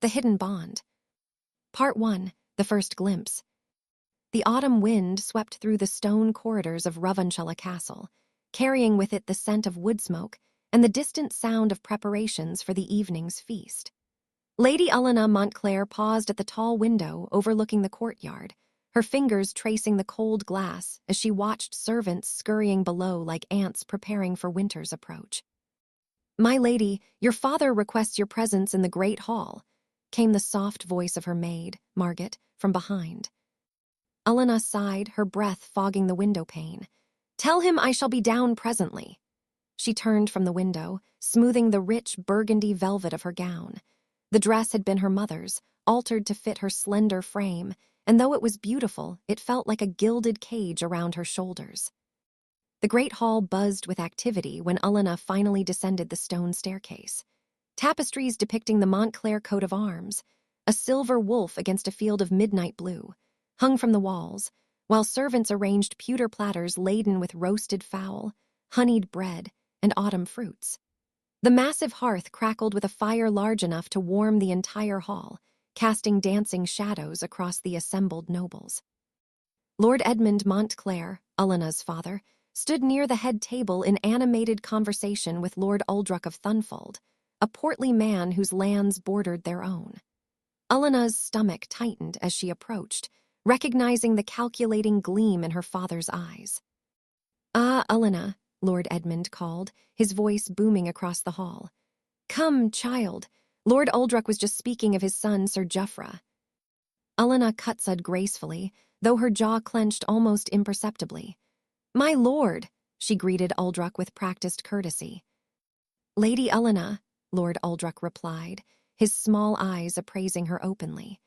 The Hidden Bond. Part 1. The First Glimpse. The autumn wind swept through the stone corridors of Ravenshollow Castle, carrying with it the scent of wood smoke and the distant sound of preparations for the evening's feast. Lady Eleanor Montclair paused at the tall window overlooking the courtyard, her fingers tracing the cold glass as she watched servants scurrying below like ants preparing for winter's approach. "My lady, your father requests your presence in the great hall," came the soft voice of her maid, Margaret, from behind. Eleanor sighed, her breath fogging the window pane. "Tell him I shall be down presently." She turned from the window, smoothing the rich burgundy velvet of her gown. The dress had been her mother's, altered to fit her slender frame, and though it was beautiful, it felt like a gilded cage around her shoulders. The great hall buzzed with activity when Eleanor finally descended the stone staircase. Tapestries depicting the Montclair coat of arms, a silver wolf against a field of midnight blue, hung from the walls, while servants arranged pewter platters laden with roasted fowl, honeyed bread, and autumn fruits. The massive hearth crackled with a fire large enough to warm the entire hall, casting dancing shadows across the assembled nobles. Lord Edmund Montclair, Eleanor's father, stood near the head table in animated conversation with Lord Uldruck of Thornfield, a portly man whose lands bordered their own. Eleanor's stomach tightened as she approached, recognizing the calculating gleam in her father's eyes. "Ah, Eleanor," Lord Edmund called, his voice booming across the hall. "Come, child. Lord Uldruck was just speaking of his son, Sir Geoffrey." Eleanor curtsied gracefully, though her jaw clenched almost imperceptibly. "My lord," she greeted Uldruck with practiced courtesy. "Lady Eleanor," Lord Uldruck replied, his small eyes appraising her openly.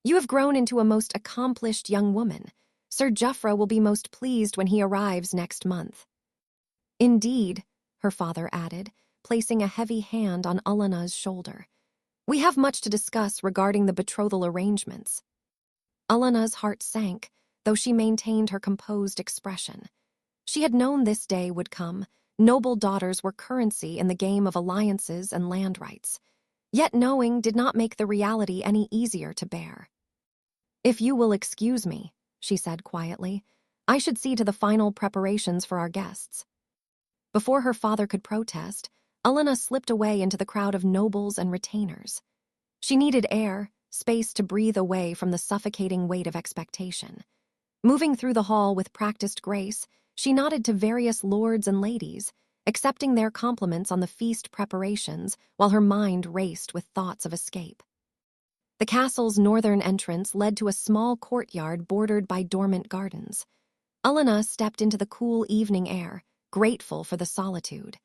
"You have grown into a most accomplished young woman. Sir Geoffrey will be most pleased when he arrives next month." "Indeed," her father added, placing a heavy hand on Eleanor's shoulder. "We have much to discuss regarding the betrothal arrangements." Eleanor's heart sank, though she maintained her composed expression. She had known this day would come. Noble daughters were currency in the game of alliances and land rights. Yet knowing did not make the reality any easier to bear. "If you will excuse me," she said quietly, "I should see to the final preparations for our guests." Before her father could protest, Eleanor slipped away into the crowd of nobles and retainers. She needed air, space to breathe away from the suffocating weight of expectation. Moving through the hall with practiced grace, she nodded to various lords and ladies, accepting their compliments on the feast preparations while her mind raced with thoughts of escape. The castle's northern entrance led to a small courtyard bordered by dormant gardens. Eleanor stepped into the cool evening air, grateful for the solitude.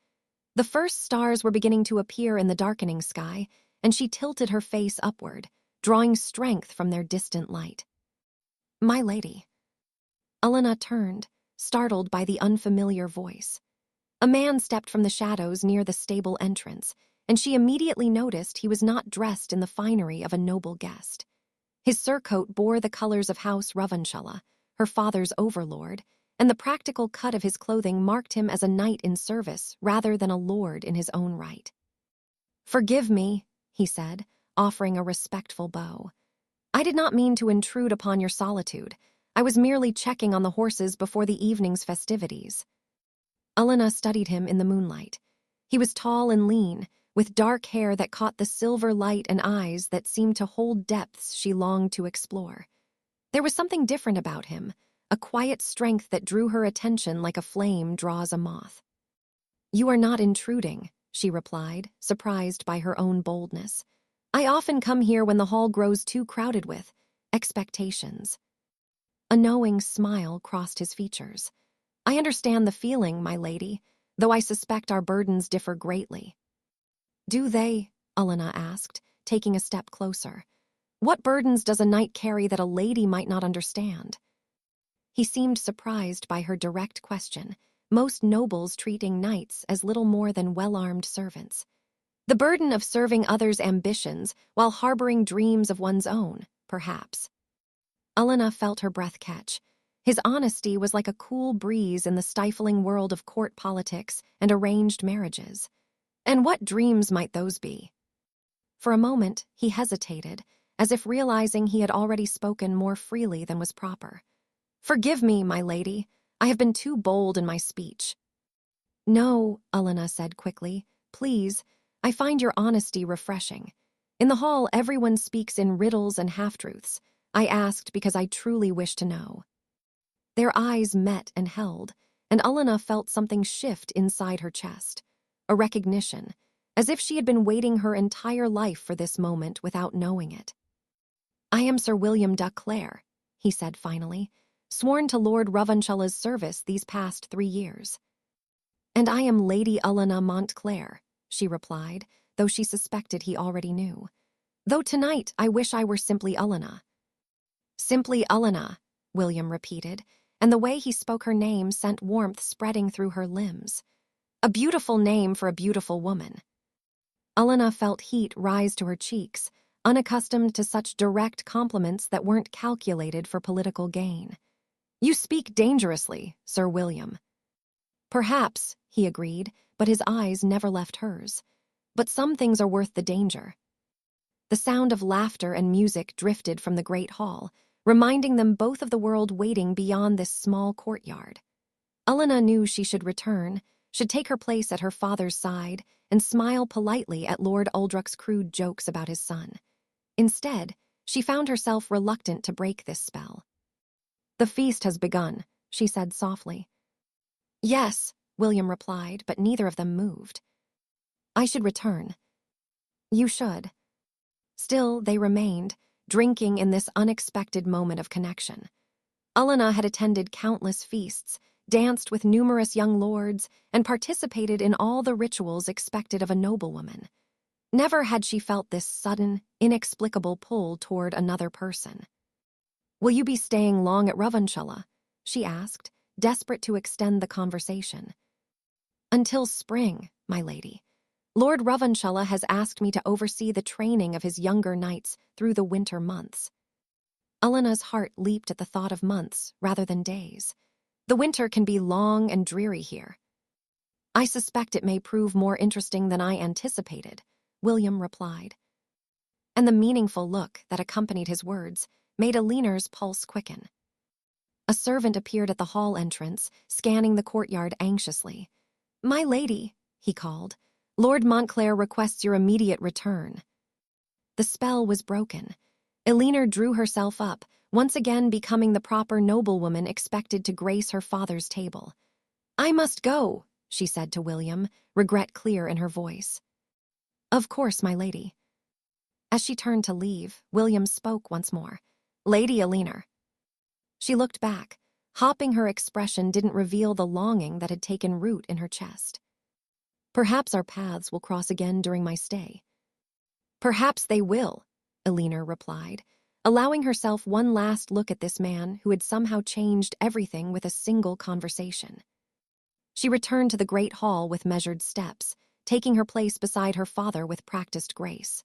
The first stars were beginning to appear in the darkening sky, and she tilted her face upward, drawing strength from their distant light. "My lady." Eleanor turned, startled by the unfamiliar voice. A man stepped from the shadows near the stable entrance, and she immediately noticed he was not dressed in the finery of a noble guest. His surcoat bore the colors of House Ravenshollow, her father's overlord, and the practical cut of his clothing marked him as a knight in service rather than a lord in his own right. "Forgive me," he said, offering a respectful bow. "I did not mean to intrude upon your solitude. I was merely checking on the horses before the evening's festivities." Eleanor studied him in the moonlight. He was tall and lean, with dark hair that caught the silver light and eyes that seemed to hold depths she longed to explore. There was something different about him, a quiet strength that drew her attention like a flame draws a moth. "You are not intruding," she replied, surprised by her own boldness. "I often come here when the hall grows too crowded with expectations." A knowing smile crossed his features. "I understand the feeling, my lady, though I suspect our burdens differ greatly." "Do they?" Eleanor asked, taking a step closer. "What burdens does a knight carry that a lady might not understand?" He seemed surprised by her direct question, most nobles treating knights as little more than well-armed servants. The burden of serving others' ambitions while harboring dreams of one's own, perhaps. Eleanor felt her breath catch. His honesty was like a cool breeze in the stifling world of court politics and arranged marriages. And what dreams might those be? For a moment, he hesitated, as if realizing he had already spoken more freely than was proper. "Forgive me, my lady. I have been too bold in my speech." "No," Eleanor said quickly. "Please, I find your honesty refreshing. In the hall, everyone speaks in riddles and half-truths. I asked because I truly wish to know." Their eyes met and held, and Eleanor felt something shift inside her chest. A recognition, as if she had been waiting her entire life for this moment without knowing it. "I am Sir William de Clare," he said finally, "sworn to Lord Ravenshollow's service these past 3 years." "And I am Lady Eleanor Montclair," she replied, though she suspected he already knew. "Though tonight I wish I were simply Eleanor." "Simply Eleanor," William repeated, and the way he spoke her name sent warmth spreading through her limbs. A beautiful name for a beautiful woman. Eleanor felt heat rise to her cheeks, unaccustomed to such direct compliments that weren't calculated for political gain. "You speak dangerously, Sir William." "Perhaps," he agreed, but his eyes never left hers. "But some things are worth the danger." The sound of laughter and music drifted from the great hall, reminding them both of the world waiting beyond this small courtyard. Eleanor knew she should return, should take her place at her father's side, and smile politely at Lord Uldruck's crude jokes about his son. Instead, she found herself reluctant to break this spell. "The feast has begun," she said softly. "Yes," William replied, but neither of them moved. "I should return." "You should." Still, they remained, drinking in this unexpected moment of connection. Eleanor had attended countless feasts, danced with numerous young lords, and participated in all the rituals expected of a noblewoman. Never had she felt this sudden, inexplicable pull toward another person. "Will you be staying long at Ravenshollow?" she asked, desperate to extend the conversation. "Until spring, my lady. Lord Ravenshollow has asked me to oversee the training of his younger knights through the winter months." Eleanor's heart leaped at the thought of months rather than days. "The winter can be long and dreary here." "I suspect it may prove more interesting than I anticipated," William replied. And the meaningful look that accompanied his words made Eleanor's pulse quicken. A servant appeared at the hall entrance, scanning the courtyard anxiously. "My lady," he called, "Lord Montclair requests your immediate return." The spell was broken. Eleanor drew herself up, once again becoming the proper noblewoman expected to grace her father's table. "I must go," she said to William, regret clear in her voice. "Of course, my lady." As she turned to leave, William spoke once more. "Lady Eleanor." She looked back. Hopping her expression didn't reveal the longing that had taken root in her chest. "Perhaps our paths will cross again during my stay." "Perhaps they will," Eleanor replied, allowing herself one last look at this man who had somehow changed everything with a single conversation. She returned to the great hall with measured steps, taking her place beside her father with practiced grace.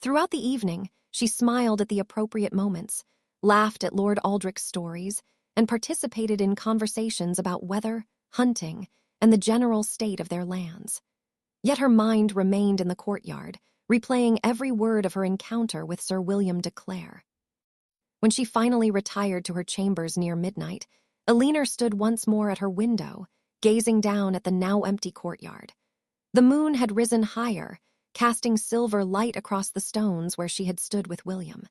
Throughout the evening, she smiled at the appropriate moments, laughed at Lord Uldruck's stories, and participated in conversations about weather, hunting, and the general state of their lands. Yet her mind remained in the courtyard, replaying every word of her encounter with Sir William de Clare. When she finally retired to her chambers near midnight, Eleanor stood once more at her window, gazing down at the now empty courtyard. The moon had risen higher, casting silver light across the stones where she had stood with William.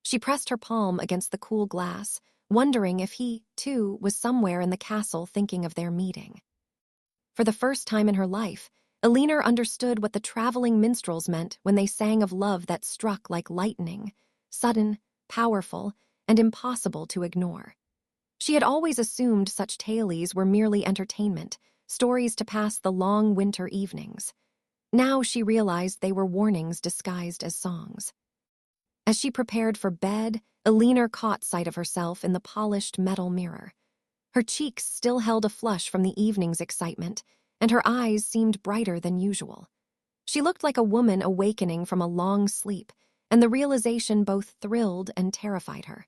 She pressed her palm against the cool glass, wondering if he, too, was somewhere in the castle thinking of their meeting. For the first time in her life, Eleanor understood what the traveling minstrels meant when they sang of love that struck like lightning, sudden, powerful, and impossible to ignore. She had always assumed such tales were merely entertainment, stories to pass the long winter evenings. Now she realized they were warnings disguised as songs. As she prepared for bed, Eleanor caught sight of herself in the polished metal mirror. Her cheeks still held a flush from the evening's excitement, and her eyes seemed brighter than usual. She looked like a woman awakening from a long sleep, and the realization both thrilled and terrified her.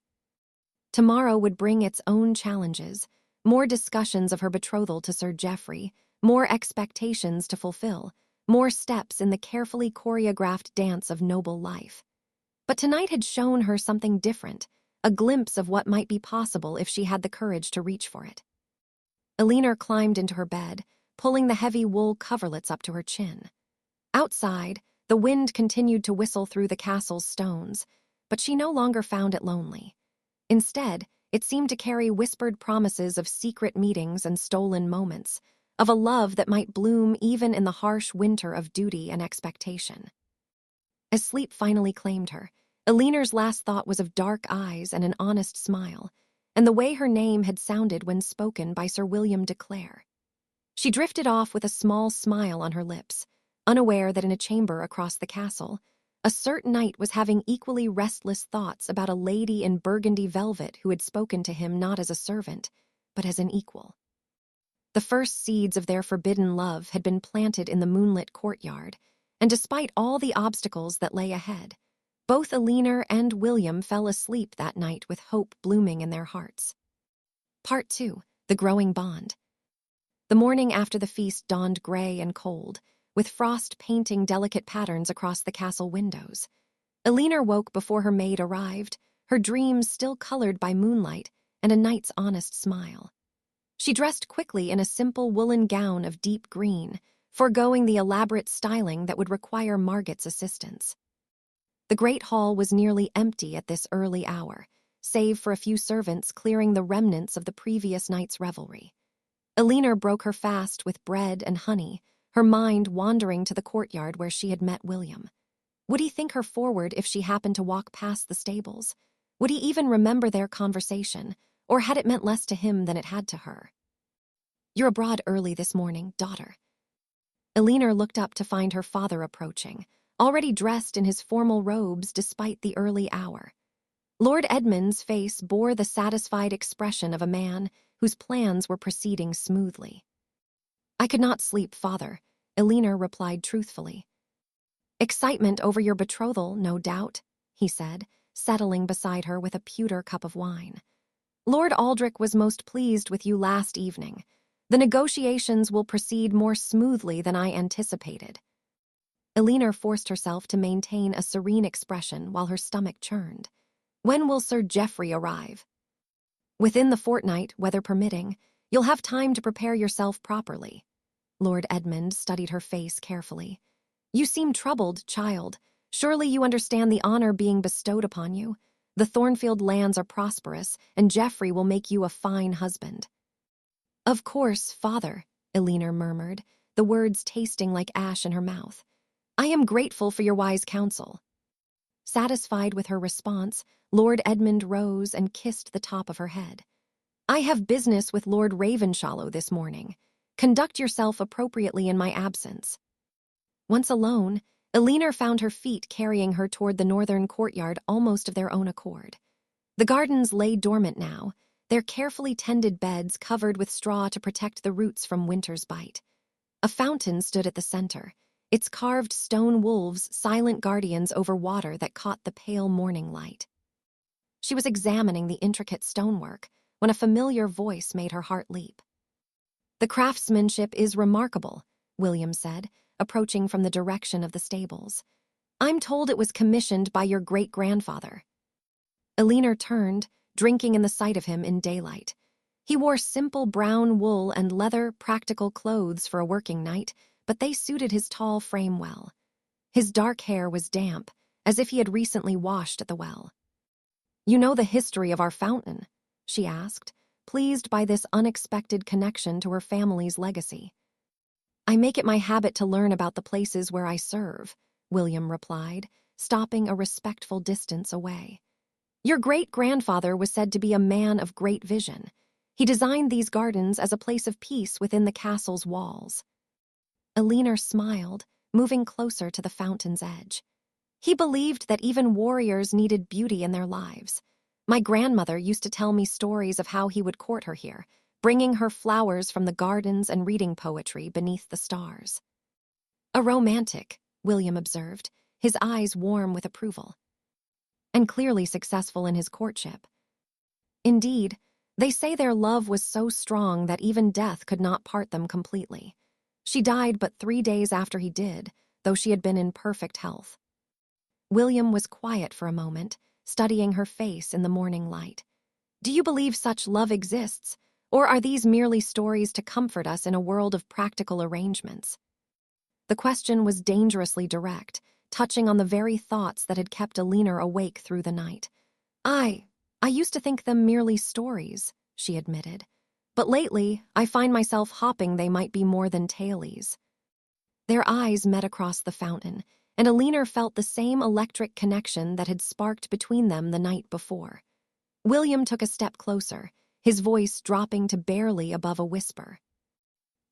Tomorrow would bring its own challenges, more discussions of her betrothal to Sir Geoffrey, more expectations to fulfill, more steps in the carefully choreographed dance of noble life. But tonight had shown her something different, a glimpse of what might be possible if she had the courage to reach for it. Eleanor climbed into her bed, pulling the heavy wool coverlets up to her chin. Outside, the wind continued to whistle through the castle's stones, but she no longer found it lonely. Instead, it seemed to carry whispered promises of secret meetings and stolen moments, of a love that might bloom even in the harsh winter of duty and expectation. As sleep finally claimed her, Eleanor's last thought was of dark eyes and an honest smile, and the way her name had sounded when spoken by Sir William de Clare. She drifted off with a small smile on her lips, unaware that in a chamber across the castle, a certain knight was having equally restless thoughts about a lady in burgundy velvet who had spoken to him not as a servant, but as an equal. The first seeds of their forbidden love had been planted in the moonlit courtyard, and despite all the obstacles that lay ahead, both Eleanor and William fell asleep that night with hope blooming in their hearts. Part 2. The Growing Bond. The morning after the feast dawned gray and cold, with frost painting delicate patterns across the castle windows. Eleanor woke before her maid arrived, her dreams still colored by moonlight and a knight's honest smile. She dressed quickly in a simple woolen gown of deep green, foregoing the elaborate styling that would require Margot's assistance. The great hall was nearly empty at this early hour, save for a few servants clearing the remnants of the previous night's revelry. Eleanor broke her fast with bread and honey, her mind wandering to the courtyard where she had met William. Would he think her forward if she happened to walk past the stables? Would he even remember their conversation, or had it meant less to him than it had to her? "You're abroad early this morning, daughter." Eleanor looked up to find her father approaching, already dressed in his formal robes despite the early hour. Lord Edmund's face bore the satisfied expression of a man whose plans were proceeding smoothly. "I could not sleep, father," Eleanor replied truthfully. "Excitement over your betrothal, no doubt," he said, settling beside her with a pewter cup of wine. "Lord Aldrich was most pleased with you last evening. The negotiations will proceed more smoothly than I anticipated." Eleanor forced herself to maintain a serene expression while her stomach churned. "When will Sir Geoffrey arrive?" "Within the fortnight, weather permitting. You'll have time to prepare yourself properly." Lord Edmund studied her face carefully. "You seem troubled, child. Surely you understand the honor being bestowed upon you. The Thornfield lands are prosperous, and Geoffrey will make you a fine husband." "Of course, father," Eleanor murmured, the words tasting like ash in her mouth. "I am grateful for your wise counsel." Satisfied with her response, Lord Edmund rose and kissed the top of her head. "I have business with Lord Ravenshollow this morning. Conduct yourself appropriately in my absence." Once alone, Eleanor found her feet carrying her toward the northern courtyard almost of their own accord. The gardens lay dormant now, their carefully tended beds covered with straw to protect the roots from winter's bite. A fountain stood at the center, its carved stone wolves silent guardians over water that caught the pale morning light. She was examining the intricate stonework when a familiar voice made her heart leap. "The craftsmanship is remarkable," William said, approaching from the direction of the stables. "I'm told it was commissioned by your great-grandfather." Eleanor turned, drinking in the sight of him in daylight. He wore simple brown wool and leather practical clothes for a working knight, but they suited his tall frame well. His dark hair was damp, as if he had recently washed at the well. "You know the history of our fountain?" she asked, pleased by this unexpected connection to her family's legacy. "I make it my habit to learn about the places where I serve," William replied, stopping a respectful distance away. "Your great-grandfather was said to be a man of great vision. He designed these gardens as a place of peace within the castle's walls." Eleanor smiled, moving closer to the fountain's edge. "He believed that even warriors needed beauty in their lives. My grandmother used to tell me stories of how he would court her here, bringing her flowers from the gardens and reading poetry beneath the stars." "A romantic," William observed, his eyes warm with approval. "And clearly successful in his courtship." "Indeed, they say their love was so strong that even death could not part them completely." She died but 3 days after he did, though she had been in perfect health. William was quiet for a moment, studying her face in the morning light. Do you believe such love exists, or are these merely stories to comfort us in a world of practical arrangements? The question was dangerously direct, touching on the very thoughts that had kept Eleanor awake through the night. I used to think them merely stories, she admitted. But lately, I find myself hoping they might be more than tales. Their eyes met across the fountain, and Eleanor felt the same electric connection that had sparked between them the night before. William took a step closer, his voice dropping to barely above a whisper.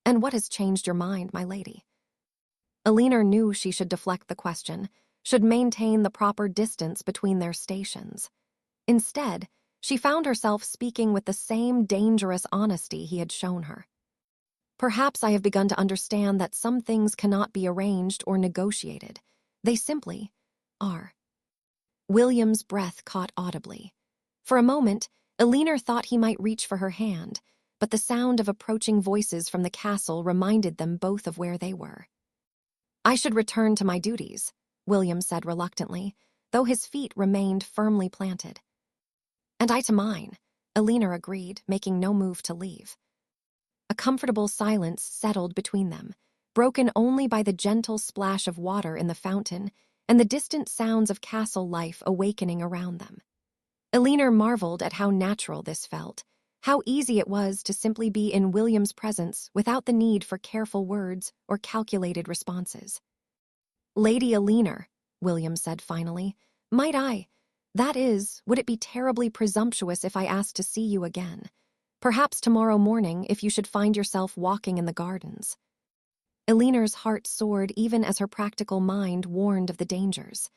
And what has changed your mind, my lady? Eleanor knew she should deflect the question, should maintain the proper distance between their stations. Instead, she found herself speaking with the same dangerous honesty he had shown her. Perhaps I have begun to understand that some things cannot be arranged or negotiated. They simply are. William's breath caught audibly. For a moment, Eleanor thought he might reach for her hand, but the sound of approaching voices from the castle reminded them both of where they were. I should return to my duties, William said reluctantly, though his feet remained firmly planted. And I to mine, Eleanor agreed, making no move to leave. A comfortable silence settled between them, broken only by the gentle splash of water in the fountain and the distant sounds of castle life awakening around them. Eleanor marveled at how natural this felt, how easy it was to simply be in William's presence without the need for careful words or calculated responses. Lady Eleanor, William said finally, that is, would it be terribly presumptuous if I asked to see you again? Perhaps tomorrow morning if you should find yourself walking in the gardens. Eleanor's heart soared even as her practical mind warned of the dangers.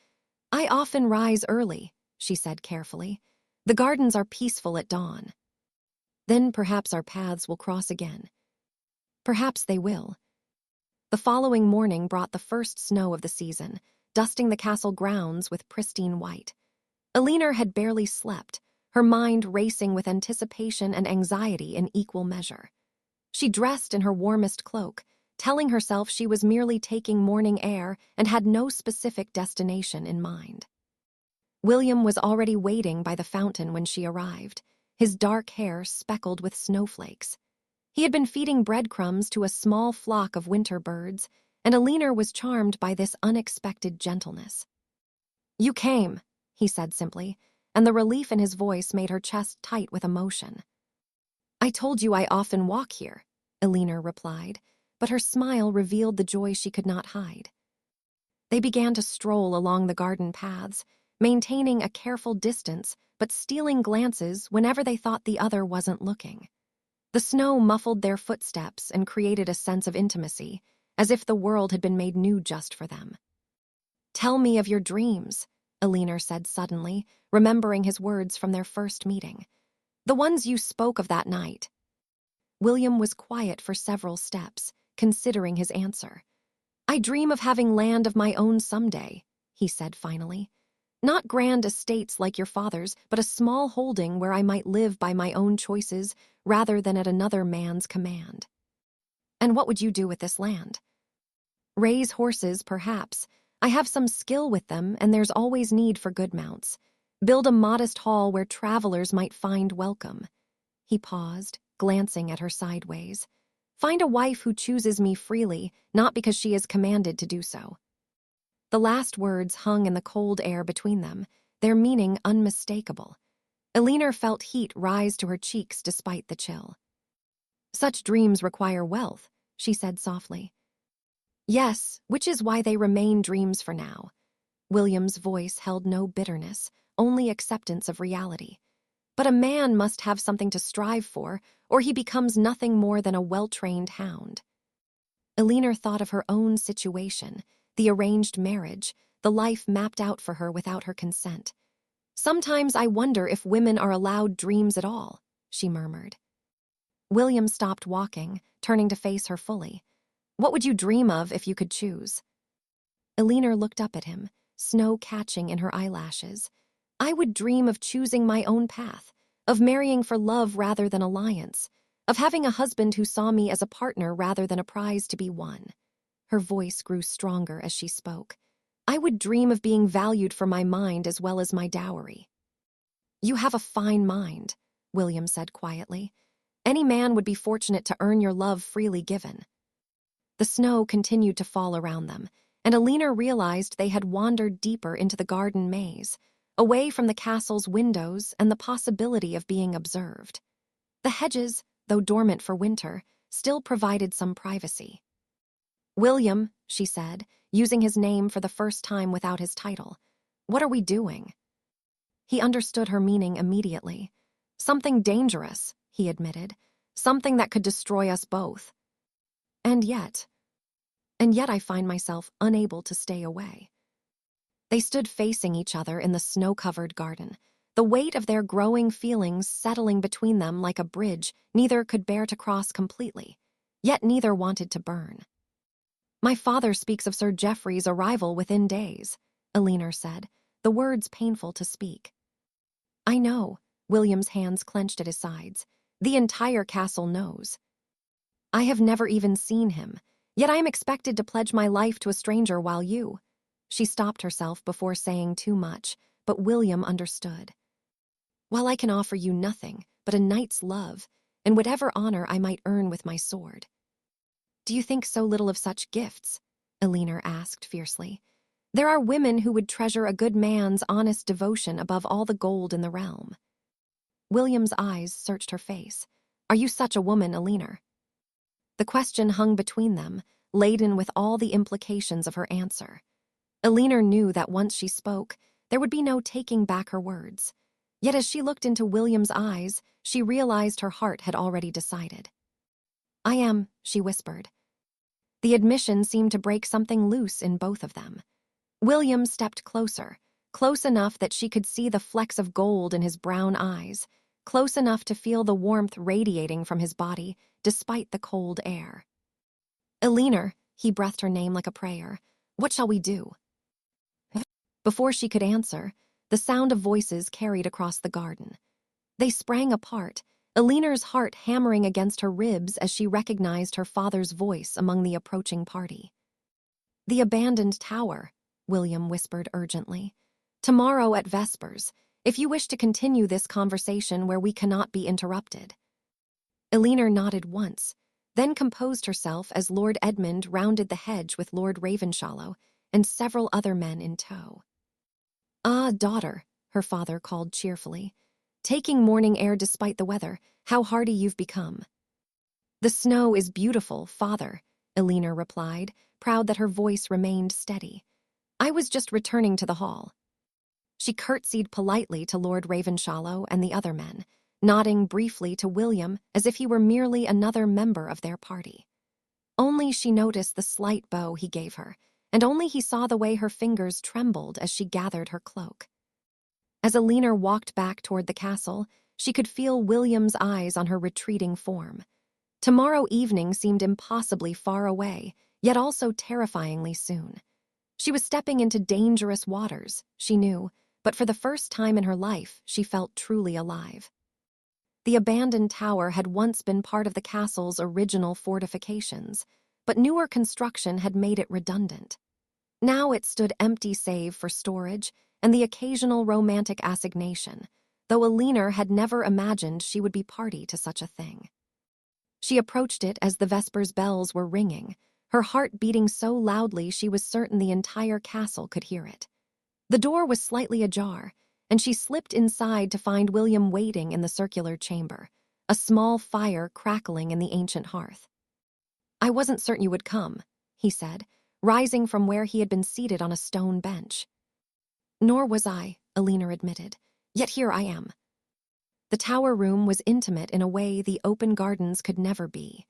I often rise early, she said carefully. The gardens are peaceful at dawn. Then perhaps our paths will cross again. Perhaps they will. The following morning brought the first snow of the season, dusting the castle grounds with pristine white. Eleanor had barely slept, her mind racing with anticipation and anxiety in equal measure. She dressed in her warmest cloak, telling herself she was merely taking morning air and had no specific destination in mind. William was already waiting by the fountain when she arrived, his dark hair speckled with snowflakes. He had been feeding breadcrumbs to a small flock of winter birds, and Eleanor was charmed by this unexpected gentleness. You came, he said simply, and the relief in his voice made her chest tight with emotion. I told you I often walk here, Eleanor replied, but her smile revealed the joy she could not hide. They began to stroll along the garden paths, maintaining a careful distance but stealing glances whenever they thought the other wasn't looking. The snow muffled their footsteps and created a sense of intimacy, as if the world had been made new just for them. Tell me of your dreams, Eleanor said suddenly, remembering his words from their first meeting. The ones you spoke of that night. William was quiet for several steps, considering his answer. I dream of having land of my own someday, he said finally. Not grand estates like your father's, but a small holding where I might live by my own choices rather than at another man's command. And what would you do with this land? Raise horses, perhaps. I have some skill with them, and there's always need for good mounts. Build a modest hall where travelers might find welcome. He paused, glancing at her sideways. Find a wife who chooses me freely, not because she is commanded to do so. The last words hung in the cold air between them, their meaning unmistakable. Eleanor felt heat rise to her cheeks despite the chill. Such dreams require wealth, she said softly. Yes, which is why they remain dreams for now. William's voice held no bitterness, only acceptance of reality. But a man must have something to strive for, or he becomes nothing more than a well-trained hound. Eleanor thought of her own situation, the arranged marriage, the life mapped out for her without her consent. Sometimes I wonder if women are allowed dreams at all, she murmured. William stopped walking, turning to face her fully. What would you dream of if you could choose? Eleanor looked up at him, snow catching in her eyelashes. I would dream of choosing my own path, of marrying for love rather than alliance, of having a husband who saw me as a partner rather than a prize to be won. Her voice grew stronger as she spoke. I would dream of being valued for my mind as well as my dowry. You have a fine mind, William said quietly. Any man would be fortunate to earn your love freely given. The snow continued to fall around them, and Eleanor realized they had wandered deeper into the garden maze, away from the castle's windows and the possibility of being observed. The hedges, though dormant for winter, still provided some privacy. William, she said, using his name for the first time without his title, what are we doing? He understood her meaning immediately. Something dangerous, he admitted, something that could destroy us both. And yet I find myself unable to stay away. They stood facing each other in the snow-covered garden, the weight of their growing feelings settling between them like a bridge neither could bear to cross completely, yet neither wanted to burn. My father speaks of Sir Geoffrey's arrival within days, Eleanor said, the words painful to speak. I know, William's hands clenched at his sides. The entire castle knows. I have never even seen him, yet I am expected to pledge my life to a stranger while you. She stopped herself before saying too much, but William understood. While I can offer you nothing but a knight's love, and whatever honor I might earn with my sword. Do you think so little of such gifts? Eleanor asked fiercely. There are women who would treasure a good man's honest devotion above all the gold in the realm. William's eyes searched her face. Are you such a woman, Eleanor? The question hung between them, laden with all the implications of her answer. Eleanor knew that once she spoke, there would be no taking back her words. Yet as she looked into William's eyes, she realized her heart had already decided. I am, she whispered. The admission seemed to break something loose in both of them. William stepped closer, close enough that she could see the flecks of gold in his brown eyes, close enough to feel the warmth radiating from his body despite the cold air. Eleanor, he breathed her name like a prayer. What shall we do? Before she could answer, the sound of voices carried across the garden. They sprang apart, Eleanor's heart hammering against her ribs as she recognized her father's voice among the approaching party. The abandoned tower, William whispered urgently. Tomorrow at vespers, if you wish to continue this conversation where we cannot be interrupted. Eleanor nodded once, then composed herself as Lord Edmund rounded the hedge with Lord Ravenshollow and several other men in tow. Ah, daughter, her father called cheerfully. Taking morning air despite the weather, how hardy you've become. The snow is beautiful, father, Eleanor replied, proud that her voice remained steady. I was just returning to the hall. She curtsied politely to Lord Ravenshollow and the other men, nodding briefly to William as if he were merely another member of their party. Only she noticed the slight bow he gave her, and only he saw the way her fingers trembled as she gathered her cloak. As Eleanor walked back toward the castle, she could feel William's eyes on her retreating form. Tomorrow evening seemed impossibly far away, yet also terrifyingly soon. She was stepping into dangerous waters, she knew, but for the first time in her life, she felt truly alive. The abandoned tower had once been part of the castle's original fortifications, but newer construction had made it redundant. Now it stood empty save for storage and the occasional romantic assignation, though Eleanor had never imagined she would be party to such a thing. She approached it as the vespers bells were ringing, her heart beating so loudly she was certain the entire castle could hear it. The door was slightly ajar, and she slipped inside to find William waiting in the circular chamber, a small fire crackling in the ancient hearth. I wasn't certain you would come, he said, rising from where he had been seated on a stone bench. Nor was I, Eleanor admitted, yet here I am. The tower room was intimate in a way the open gardens could never be.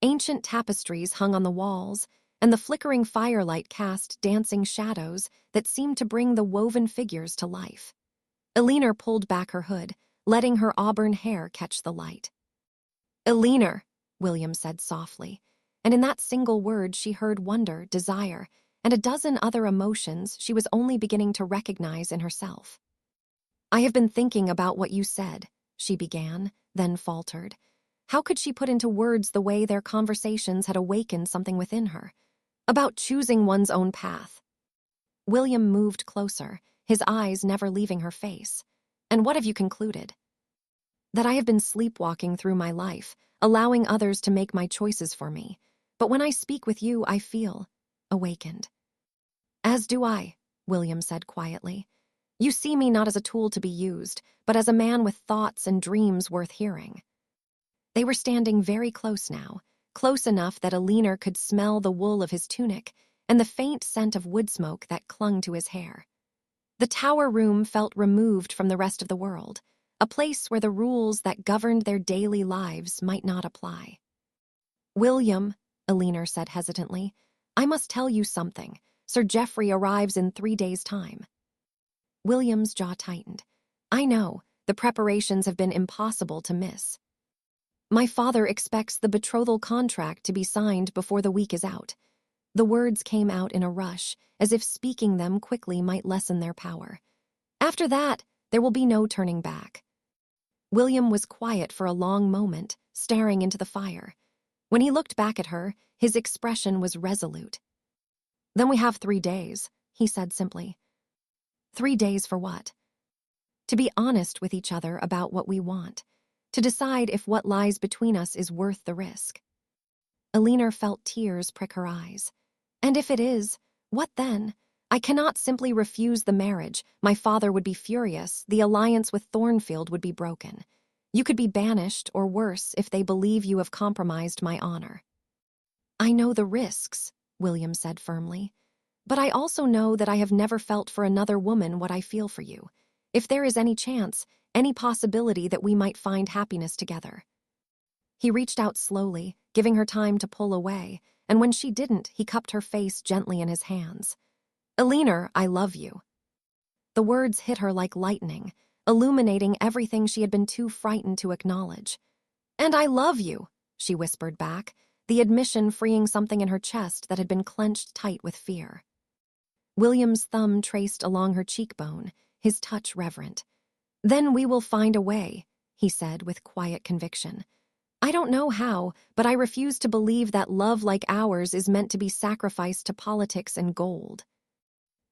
Ancient tapestries hung on the walls, and the flickering firelight cast dancing shadows that seemed to bring the woven figures to life. Eleanor pulled back her hood, letting her auburn hair catch the light. Eleanor, William said softly, and in that single word she heard wonder, desire, and a dozen other emotions she was only beginning to recognize in herself. I have been thinking about what you said, she began, then faltered. How could she put into words the way their conversations had awakened something within her? About choosing one's own path. William moved closer, his eyes never leaving her face. And what have you concluded? That I have been sleepwalking through my life, allowing others to make my choices for me. But when I speak with you, I feel awakened. As do I, William said quietly. You see me not as a tool to be used, but as a man with thoughts and dreams worth hearing. They were standing very close now, close enough that Eleanor could smell the wool of his tunic and the faint scent of wood smoke that clung to his hair. The tower room felt removed from the rest of the world, a place where the rules that governed their daily lives might not apply. William, Eleanor said hesitantly, I must tell you something. Sir Geoffrey arrives in 3 days' time. William's jaw tightened. I know, the preparations have been impossible to miss. My father expects the betrothal contract to be signed before the week is out. The words came out in a rush, as if speaking them quickly might lessen their power. After that, there will be no turning back. William was quiet for a long moment, staring into the fire. When he looked back at her, his expression was resolute. Then we have 3 days, he said simply. 3 days for what? To be honest with each other about what we want. To decide if what lies between us is worth the risk. Eleanor felt tears prick her eyes. And if it is, what then? I cannot simply refuse the marriage. My father would be furious. The alliance with Thornfield would be broken. You could be banished, or worse, if they believe you have compromised my honor. I know the risks, William said firmly. But I also know that I have never felt for another woman what I feel for you. If there is any chance, any possibility that we might find happiness together. He reached out slowly, giving her time to pull away, and when she didn't, he cupped her face gently in his hands. Eleanor, I love you. The words hit her like lightning, illuminating everything she had been too frightened to acknowledge. And I love you, she whispered back, the admission freeing something in her chest that had been clenched tight with fear. William's thumb traced along her cheekbone, his touch reverent. Then we will find a way, he said with quiet conviction. I don't know how, but I refuse to believe that love like ours is meant to be sacrificed to politics and gold.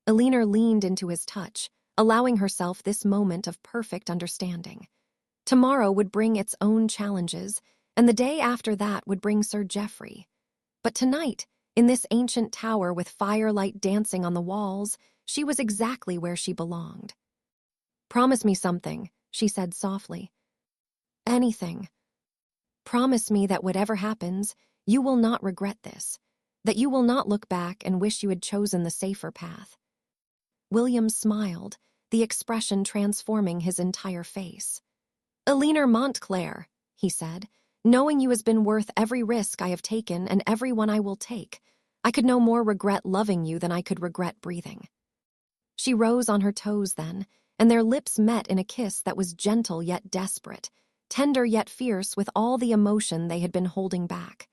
Eleanor leaned into his touch, allowing herself this moment of perfect understanding. Tomorrow would bring its own challenges, and the day after that would bring Sir Geoffrey. But tonight, in this ancient tower with firelight dancing on the walls, she was exactly where she belonged. Promise me something, she said softly. Anything. Promise me that whatever happens, you will not regret this, that you will not look back and wish you had chosen the safer path. William smiled, the expression transforming his entire face. Eleanor Montclair, he said, knowing you has been worth every risk I have taken and every one I will take. I could no more regret loving you than I could regret breathing. She rose on her toes then, and their lips met in a kiss that was gentle yet desperate, tender yet fierce with all the emotion they had been holding back.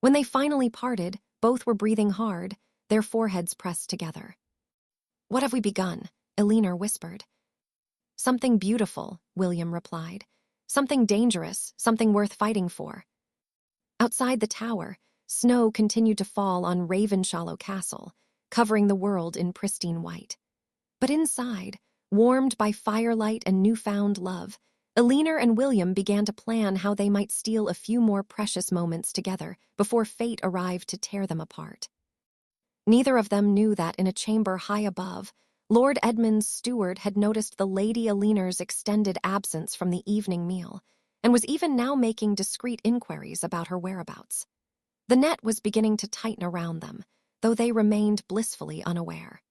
When they finally parted, both were breathing hard, their foreheads pressed together. What have we begun? Eleanor whispered. Something beautiful, William replied. Something dangerous, something worth fighting for. Outside the tower, snow continued to fall on Ravenshollow Castle, covering the world in pristine white. But inside, warmed by firelight and newfound love, Eleanor and William began to plan how they might steal a few more precious moments together before fate arrived to tear them apart. Neither of them knew that in a chamber high above, Lord Edmund's steward had noticed the Lady Eleanor's extended absence from the evening meal, and was even now making discreet inquiries about her whereabouts. The net was beginning to tighten around them, though they remained blissfully unaware.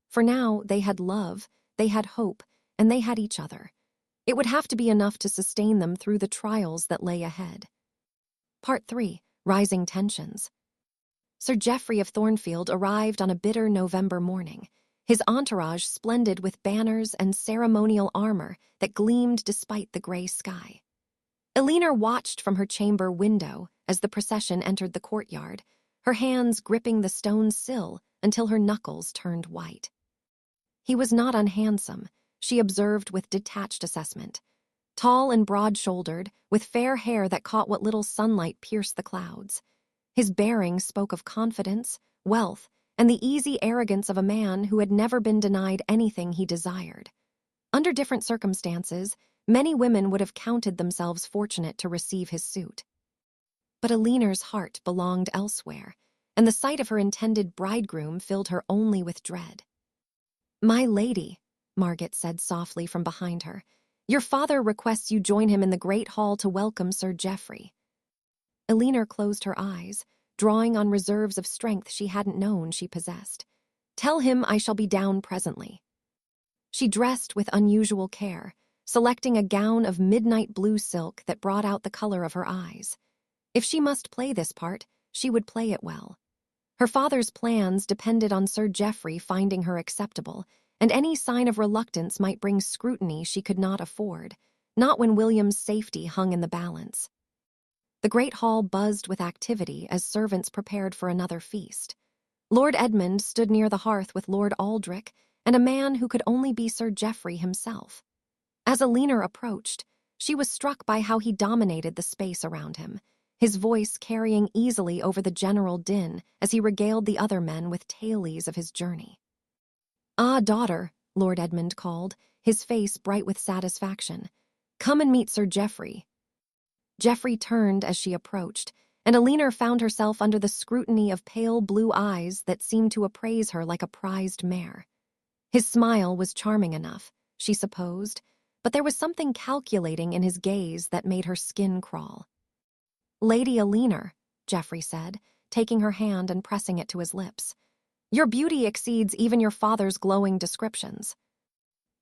For now, they had love, they had hope, and they had each other. It would have to be enough to sustain them through the trials that lay ahead. Part 3. Rising Tensions. Sir Geoffrey of Thornfield arrived on a bitter November morning, his entourage splendid with banners and ceremonial armor that gleamed despite the gray sky. Eleanor watched from her chamber window as the procession entered the courtyard, her hands gripping the stone sill until her knuckles turned white. He was not unhandsome, she observed with detached assessment, Tall and broad-shouldered, with fair hair that caught what little sunlight pierced the clouds. His bearing spoke of confidence, wealth, and the easy arrogance of a man who had never been denied anything he desired. Under different circumstances, many women would have counted themselves fortunate to receive his suit. But Eleanor's heart belonged elsewhere, and the sight of her intended bridegroom filled her only with dread. "My lady," Margaret said softly from behind her, "your father requests you join him in the great hall to welcome Sir Geoffrey." Eleanor closed her eyes, drawing on reserves of strength she hadn't known she possessed. "Tell him I shall be down presently." She dressed with unusual care, selecting a gown of midnight blue silk that brought out the color of her eyes. If she must play this part, she would play it well. Her father's plans depended on Sir Geoffrey finding her acceptable, and any sign of reluctance might bring scrutiny she could not afford, not when William's safety hung in the balance. The great hall buzzed with activity as servants prepared for another feast. Lord Edmund stood near the hearth with Lord Aldrich and a man who could only be Sir Geoffrey himself. As Eleanor approached, she was struck by how he dominated the space around him, his voice carrying easily over the general din as he regaled the other men with tales of his journey. "Ah, daughter," Lord Edmund called, his face bright with satisfaction. "Come and meet Sir Geoffrey." Geoffrey turned as she approached, and Eleanor found herself under the scrutiny of pale blue eyes that seemed to appraise her like a prized mare. His smile was charming enough, she supposed, but there was something calculating in his gaze that made her skin crawl. "Lady Eleanor," Geoffrey said, taking her hand and pressing it to his lips. "Your beauty exceeds even your father's glowing descriptions."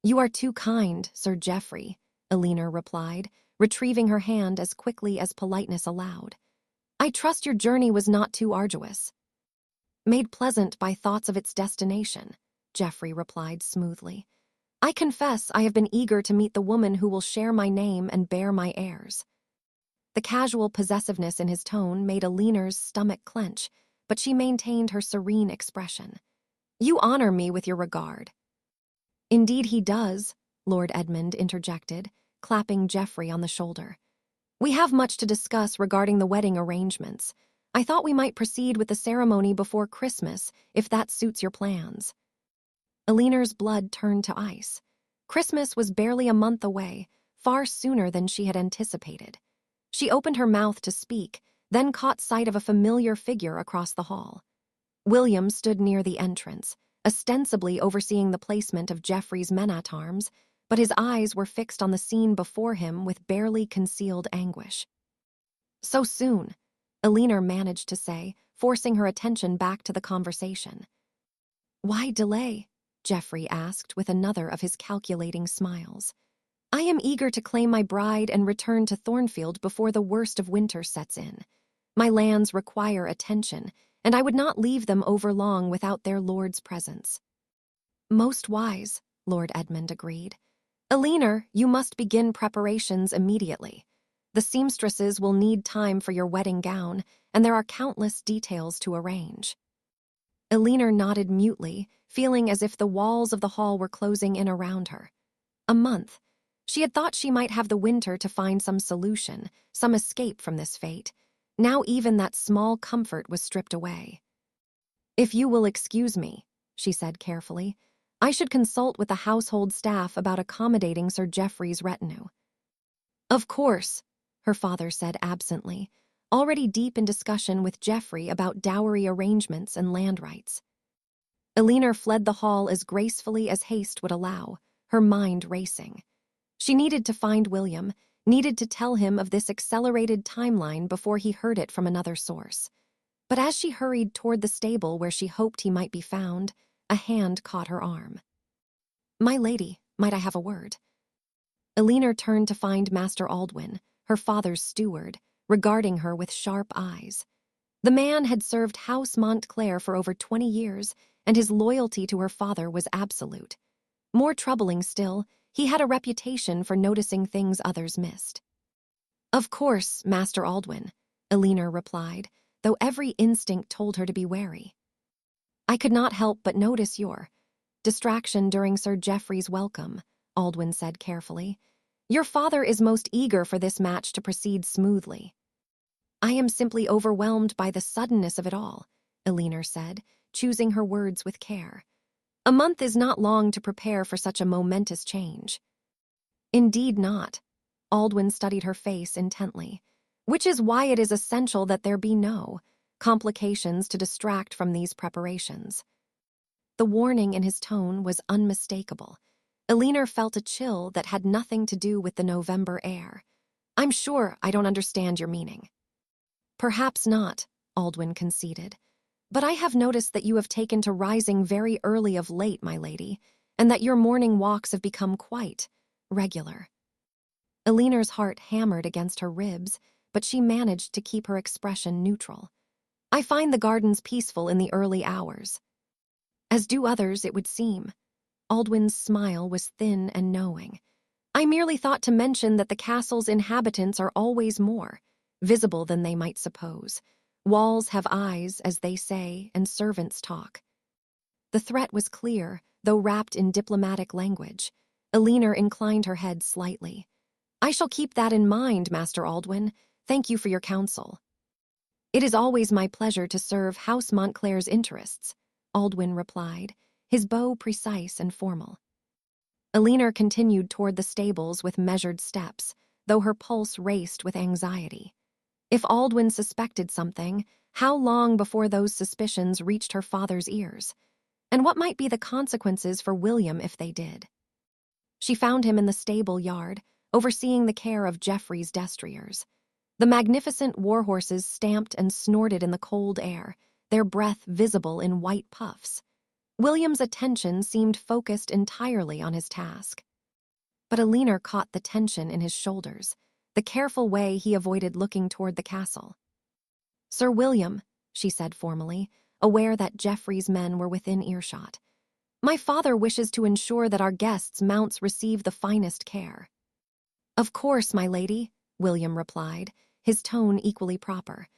"You are too kind, Sir Geoffrey," Eleanor replied, retrieving her hand as quickly as politeness allowed. "I trust your journey was not too arduous." "Made pleasant by thoughts of its destination," Geoffrey replied smoothly. "I confess I have been eager to meet the woman who will share my name and bear my heirs." The casual possessiveness in his tone made Eleanor's stomach clench, but she maintained her serene expression. "You honor me with your regard." "Indeed he does," Lord Edmund interjected, clapping Geoffrey on the shoulder. "We have much to discuss regarding the wedding arrangements. I thought we might proceed with the ceremony before Christmas, if that suits your plans." Eleanor's blood turned to ice. Christmas was barely a month away, far sooner than she had anticipated. She opened her mouth to speak, then caught sight of a familiar figure across the hall. William stood near the entrance, ostensibly overseeing the placement of Geoffrey's men-at-arms, but his eyes were fixed on the scene before him with barely concealed anguish. "So soon," Eleanor managed to say, forcing her attention back to the conversation. "Why delay?" Geoffrey asked with another of his calculating smiles. "I am eager to claim my bride and return to Thornfield before the worst of winter sets in. My lands require attention, and I would not leave them overlong without their lord's presence." "Most wise," Lord Edmund agreed. "Eleanor, you must begin preparations immediately. The seamstresses will need time for your wedding gown, and there are countless details to arrange." Eleanor nodded mutely, feeling as if the walls of the hall were closing in around her. A month. She had thought she might have the winter to find some solution, some escape from this fate. Now even that small comfort was stripped away. "If you will excuse me," she said carefully, "I should consult with the household staff about accommodating Sir Geoffrey's retinue." "Of course," her father said absently, already deep in discussion with Geoffrey about dowry arrangements and land rights. Eleanor fled the hall as gracefully as haste would allow, her mind racing. She needed to find William, needed to tell him of this accelerated timeline before he heard it from another source. But as she hurried toward the stable where she hoped he might be found, a hand caught her arm. "My lady, might I have a word?" Eleanor turned to find Master Aldwin, her father's steward, regarding her with sharp eyes. The man had served House Montclair for over 20 years, and his loyalty to her father was absolute. More troubling still, he had a reputation for noticing things others missed. "Of course, Master Aldwin," Eleanor replied, though every instinct told her to be wary. "I could not help but notice your distraction during Sir Geoffrey's welcome," Aldwin said carefully. Your father is most eager for this match to proceed smoothly. I am simply overwhelmed by the suddenness of it all, Eleanor said, choosing her words with care. A month is not long to prepare for such a momentous change. Indeed not. Aldwin studied her face intently, which is why it is essential that there be no complications to distract from these preparations. The warning in his tone was unmistakable. Eleanor felt a chill that had nothing to do with the November air. I'm sure I don't understand your meaning. Perhaps not, Aldwin conceded. But I have noticed that you have taken to rising very early of late, my lady, and that your morning walks have become quite regular. Eleanor's heart hammered against her ribs, but she managed to keep her expression neutral. I find the gardens peaceful in the early hours. As do others, it would seem. Aldwin's smile was thin and knowing. I merely thought to mention that the castle's inhabitants are always more visible than they might suppose. Walls have eyes, as they say, and servants talk. The threat was clear, though wrapped in diplomatic language. Eleanor inclined her head slightly. I shall keep that in mind, Master Aldwin. Thank you for your counsel. It is always my pleasure to serve House Montclair's interests, Aldwin replied, his bow precise and formal. Eleanor continued toward the stables with measured steps, though her pulse raced with anxiety. If Aldwin suspected something, how long before those suspicions reached her father's ears? And what might be the consequences for William if they did? She found him in the stable yard, overseeing the care of Geoffrey's destriers. The magnificent war horses stamped and snorted in the cold air, their breath visible in white puffs. William's attention seemed focused entirely on his task. But Eleanor caught the tension in his shoulders, the careful way he avoided looking toward the castle. Sir William, she said formally, aware that Geoffrey's men were within earshot. My father wishes to ensure that our guests' mounts receive the finest care. Of course, my lady, William replied, his tone equally proper.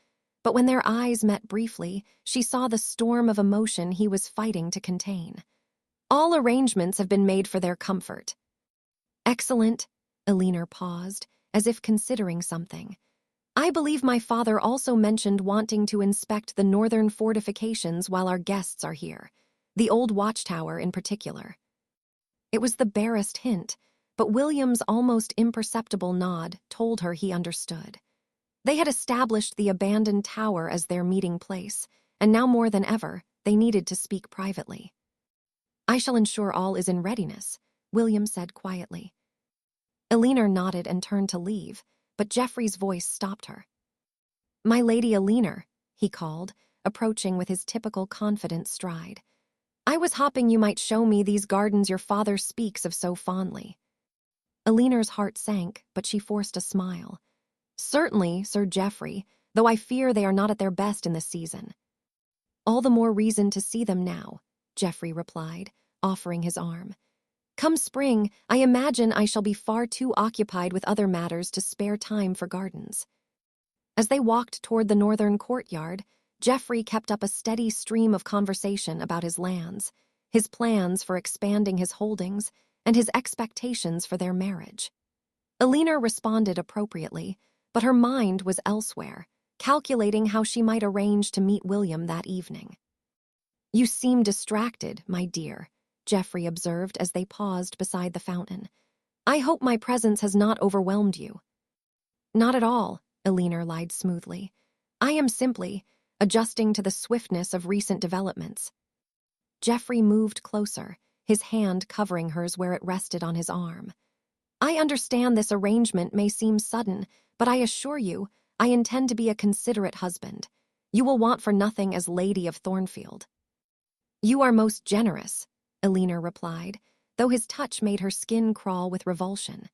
But when their eyes met briefly, she saw the storm of emotion he was fighting to contain. All arrangements have been made for their comfort. Excellent, Eleanor paused, as if considering something. I believe my father also mentioned wanting to inspect the northern fortifications while our guests are here, the old watchtower in particular. It was the barest hint, but William's almost imperceptible nod told her he understood. They had established the abandoned tower as their meeting place, and now more than ever, they needed to speak privately. I shall ensure all is in readiness, William said quietly. Eleanor nodded and turned to leave, but Geoffrey's voice stopped her. My lady Eleanor, he called, approaching with his typical confident stride. I was hoping you might show me these gardens your father speaks of so fondly. Eleanor's heart sank, but she forced a smile. Certainly, Sir Geoffrey, though I fear they are not at their best in this season. All the more reason to see them now, Geoffrey replied, offering his arm. Come spring, I imagine I shall be far too occupied with other matters to spare time for gardens. As they walked toward the northern courtyard, Geoffrey kept up a steady stream of conversation about his lands, his plans for expanding his holdings, and his expectations for their marriage. Eleanor responded appropriately, but her mind was elsewhere, calculating how she might arrange to meet William that evening. You seem distracted, my dear, Geoffrey observed as they paused beside the fountain. I hope my presence has not overwhelmed you. Not at all, Eleanor lied smoothly. I am simply adjusting to the swiftness of recent developments. Geoffrey moved closer, his hand covering hers where it rested on his arm. I understand this arrangement may seem sudden, but I assure you, I intend to be a considerate husband. You will want for nothing as Lady of Thornfield. You are most generous, Eleanor replied, though his touch made her skin crawl with revulsion.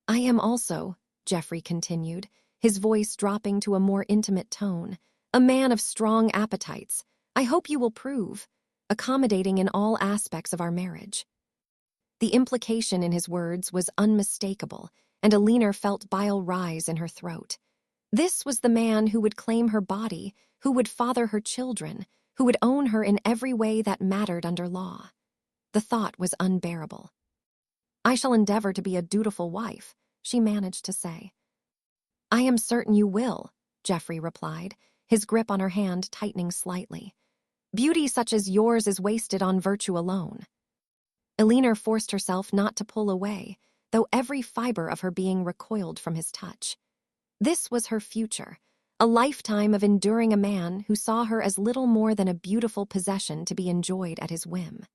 I am also, Geoffrey continued, his voice dropping to a more intimate tone, a man of strong appetites. I hope you will prove accommodating in all aspects of our marriage. The implication in his words was unmistakable, and Eleanor felt bile rise in her throat. This was the man who would claim her body, who would father her children, who would own her in every way that mattered under law. The thought was unbearable. I shall endeavor to be a dutiful wife, she managed to say. I am certain you will, Geoffrey replied, his grip on her hand tightening slightly. Beauty such as yours is wasted on virtue alone. Eleanor forced herself not to pull away, though every fiber of her being recoiled from his touch. This was her future, a lifetime of enduring a man who saw her as little more than a beautiful possession to be enjoyed at his whim.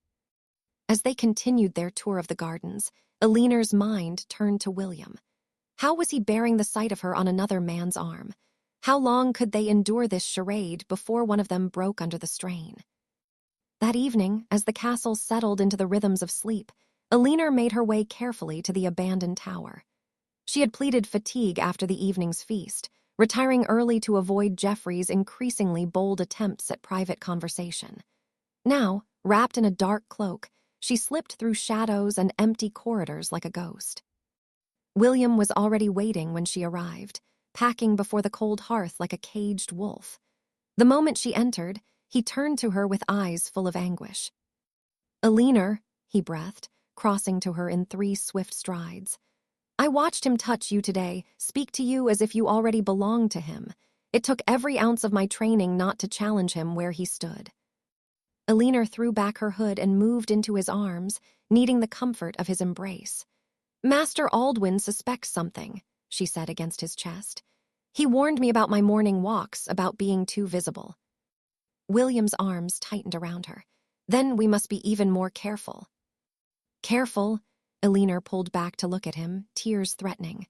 As they continued their tour of the gardens, Eleanor's mind turned to William. How was he bearing the sight of her on another man's arm? How long could they endure this charade before one of them broke under the strain? That evening, as the castle settled into the rhythms of sleep, Eleanor made her way carefully to the abandoned tower. She had pleaded fatigue after the evening's feast, retiring early to avoid Geoffrey's increasingly bold attempts at private conversation. Now, wrapped in a dark cloak, she slipped through shadows and empty corridors like a ghost. William was already waiting when she arrived, packing before the cold hearth like a caged wolf. The moment she entered, he turned to her with eyes full of anguish. Eleanor, he breathed, crossing to her in 3 swift strides. I watched him touch you today, speak to you as if you already belonged to him. It took every ounce of my training not to challenge him where he stood. Eleanor threw back her hood and moved into his arms, needing the comfort of his embrace. Master Aldwyn suspects something, she said against his chest. He warned me about my morning walks, about being too visible. William's arms tightened around her. Then we must be even more careful. Careful? Eleanor pulled back to look at him, tears threatening.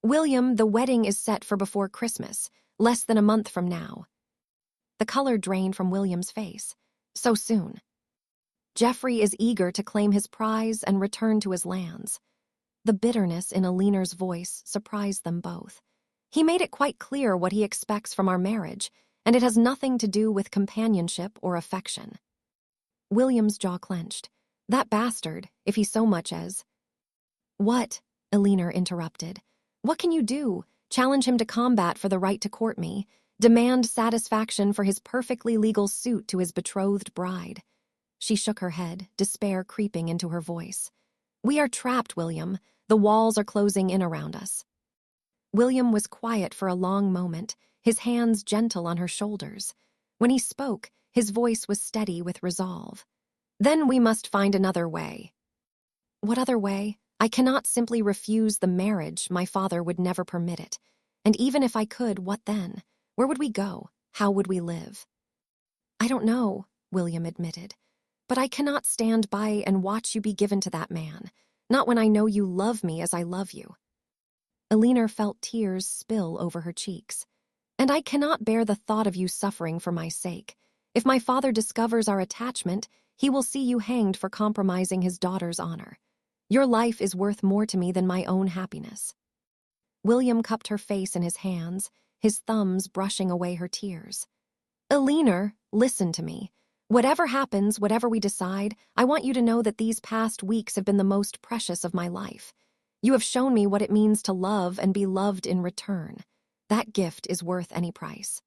William, the wedding is set for before Christmas, less than a month from now. The color drained from William's face. So soon. Geoffrey is eager to claim his prize and return to his lands. The bitterness in Eleanor's voice surprised them both. He made it quite clear what he expects from our marriage, and it has nothing to do with companionship or affection. William's jaw clenched. That bastard, if he so much as... What? Eleanor interrupted. What can you do? Challenge him to combat for the right to court me? Demand satisfaction for his perfectly legal suit to his betrothed bride? She shook her head, despair creeping into her voice. We are trapped, William. The walls are closing in around us. William was quiet for a long moment, his hands gentle on her shoulders. When he spoke, his voice was steady with resolve. Then we must find another way. What other way? I cannot simply refuse the marriage. My father would never permit it. And even if I could, what then? Where would we go? How would we live? I don't know, William admitted. But I cannot stand by and watch you be given to that man. Not when I know you love me as I love you. Eleanor felt tears spill over her cheeks. And I cannot bear the thought of you suffering for my sake. If my father discovers our attachment, he will see you hanged for compromising his daughter's honor. Your life is worth more to me than my own happiness. William cupped her face in his hands, his thumbs brushing away her tears. Eleanor, listen to me. Whatever happens, whatever we decide, I want you to know that these past weeks have been the most precious of my life. You have shown me what it means to love and be loved in return. That gift is worth any price.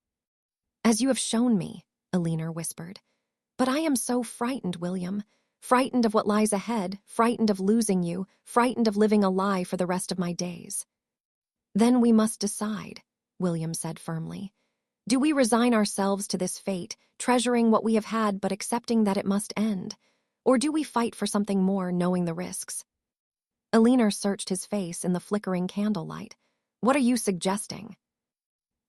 As you have shown me, Eleanor whispered. But I am so frightened, William. Frightened of what lies ahead, frightened of losing you, frightened of living a lie for the rest of my days. Then we must decide, William said firmly. Do we resign ourselves to this fate, treasuring what we have had but accepting that it must end? Or do we fight for something more, knowing the risks? Eleanor searched his face in the flickering candlelight. What are you suggesting?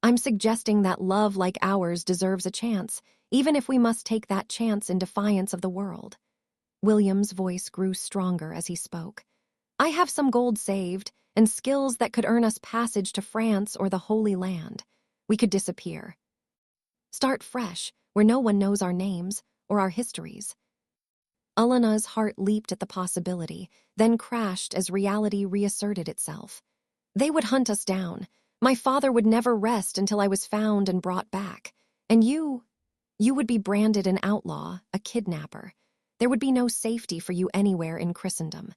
I'm suggesting that love like ours deserves a chance, even if we must take that chance in defiance of the world. William's voice grew stronger as he spoke. I have some gold saved, and skills that could earn us passage to France or the Holy Land. We could disappear. Start fresh, where no one knows our names or our histories. Eleanor's heart leaped at the possibility, then crashed as reality reasserted itself. They would hunt us down. My father would never rest until I was found and brought back. And you would be branded an outlaw, a kidnapper. There would be no safety for you anywhere in Christendom.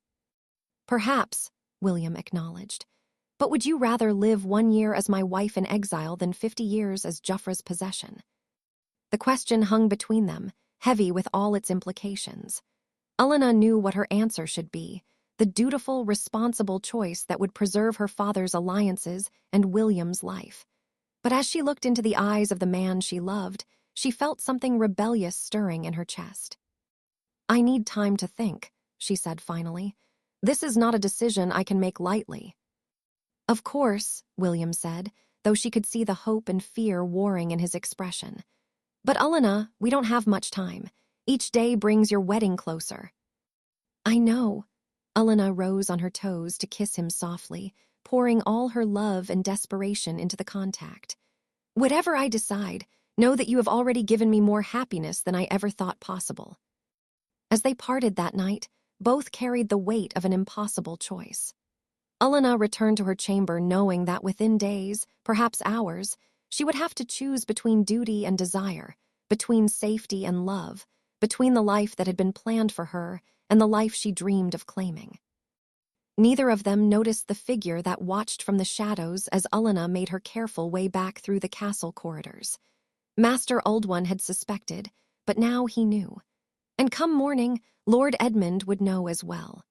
Perhaps, William acknowledged. But would you rather live 1 year as my wife in exile than 50 years as Geoffrey's possession? The question hung between them, heavy with all its implications. Eleanor knew what her answer should be. the dutiful, responsible choice that would preserve her father's alliances and William's life. But as she looked into the eyes of the man she loved, she felt something rebellious stirring in her chest. "I need time to think," she said finally. "This is not a decision I can make lightly." "Of course," William said, though she could see the hope and fear warring in his expression. "But Eleanor, we don't have much time. Each day brings your wedding closer." "I know." Eleanor rose on her toes to kiss him softly, pouring all her love and desperation into the contact. "Whatever I decide, know that you have already given me more happiness than I ever thought possible." As they parted that night, both carried the weight of an impossible choice. Eleanor returned to her chamber knowing that within days, perhaps hours, she would have to choose between duty and desire, between safety and love, between the life that had been planned for her and the life she dreamed of claiming. Neither of them noticed the figure that watched from the shadows as Eleanor made her careful way back through the castle corridors. Master Oldone had suspected, but now he knew. And come morning, Lord Edmund would know as well.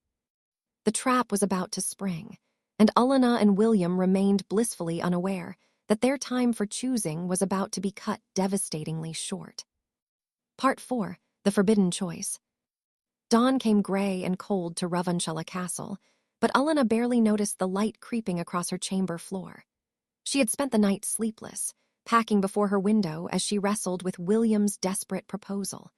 The trap was about to spring, and Eleanor and William remained blissfully unaware that their time for choosing was about to be cut devastatingly short. Part 4. The Forbidden Choice. Dawn came gray and cold to Ravenshollow Castle, but Eleanor barely noticed the light creeping across her chamber floor. She had spent the night sleepless, packing before her window as she wrestled with William's desperate proposal.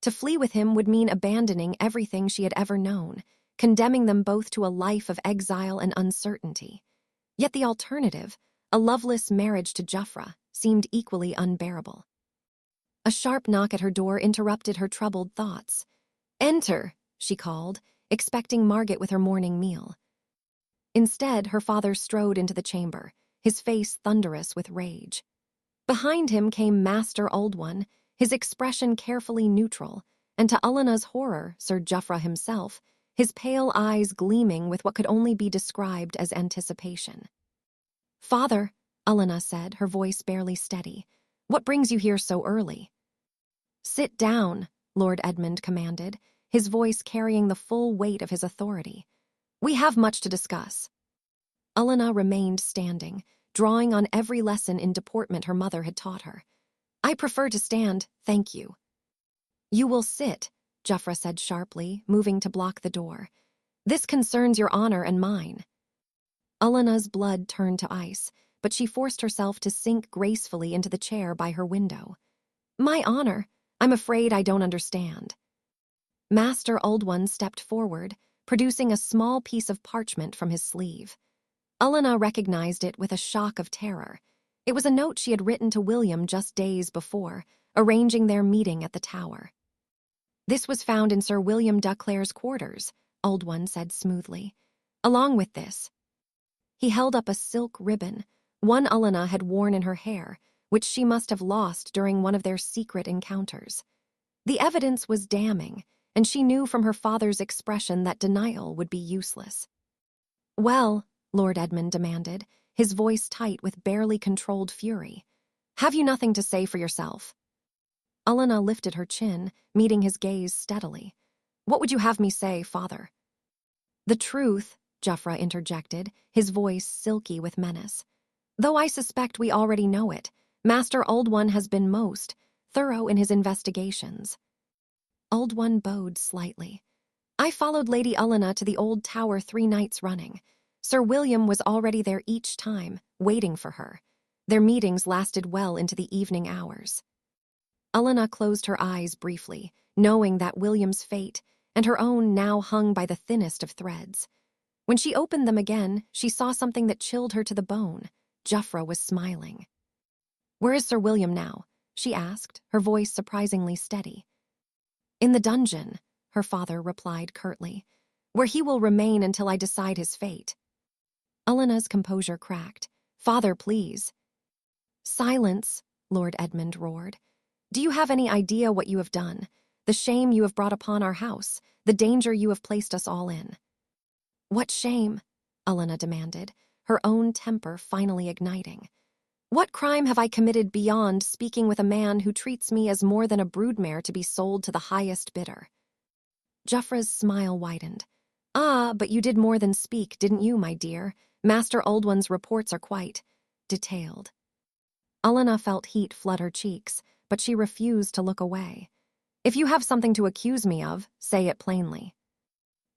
To flee with him would mean abandoning everything she had ever known, condemning them both to a life of exile and uncertainty. Yet the alternative, a loveless marriage to Geoffrey, seemed equally unbearable. A sharp knock at her door interrupted her troubled thoughts. "Enter," she called, expecting Margaret with her morning meal. Instead, her father strode into the chamber, his face thunderous with rage. Behind him came Master Oldone, his expression carefully neutral, and to Eleanor's horror, Sir Geoffrey himself, his pale eyes gleaming with what could only be described as anticipation. "Father," Eleanor said, her voice barely steady, "what brings you here so early?" "Sit down," Lord Edmund commanded, his voice carrying the full weight of his authority. "We have much to discuss." Eleanor remained standing, drawing on every lesson in deportment her mother had taught her. "I prefer to stand, thank you." "You will sit," Geoffrey said sharply, moving to block the door. "This concerns your honor and mine." Eleanor's blood turned to ice, but she forced herself to sink gracefully into the chair by her window. "My honor? I'm afraid I don't understand." Master Oldone stepped forward, producing a small piece of parchment from his sleeve. Eleanor recognized it with a shock of terror. It was a note she had written to William just days before, arranging their meeting at the Tower. "This was found in Sir William de Clare's quarters," Oldone said smoothly. "Along with this." He held up a silk ribbon, one Eleanor had worn in her hair, which she must have lost during one of their secret encounters. The evidence was damning, and she knew from her father's expression that denial would be useless. "Well," Lord Edmund demanded, his voice tight with barely controlled fury, "have you nothing to say for yourself?" Eleanor lifted her chin, meeting his gaze steadily. "What would you have me say, father?" "The truth," Geoffrey interjected, his voice silky with menace. "Though I suspect we already know it, Master Oldone has been most thorough in his investigations." Oldone bowed slightly. "I followed Lady Eleanor to the old tower 3 nights running. Sir William was already there each time, waiting for her. Their meetings lasted well into the evening hours." Eleanor closed her eyes briefly, knowing that William's fate and her own now hung by the thinnest of threads. When she opened them again, she saw something that chilled her to the bone. Geoffrey was smiling. "Where is Sir William now?" she asked, her voice surprisingly steady. "In the dungeon," her father replied curtly, "where he will remain until I decide his fate." Eleanor's composure cracked. "Father, please." "Silence," Lord Edmund roared. "Do you have any idea what you have done? The shame you have brought upon our house, the danger you have placed us all in." "What shame?" Eleanor demanded, her own temper finally igniting. "What crime have I committed beyond speaking with a man who treats me as more than a broodmare to be sold to the highest bidder?" Geoffrey's smile widened. "Ah, but you did more than speak, didn't you, my dear? Master Aldwin's reports are quite detailed." Elena felt heat flood her cheeks, but she refused to look away. "If you have something to accuse me of, say it plainly."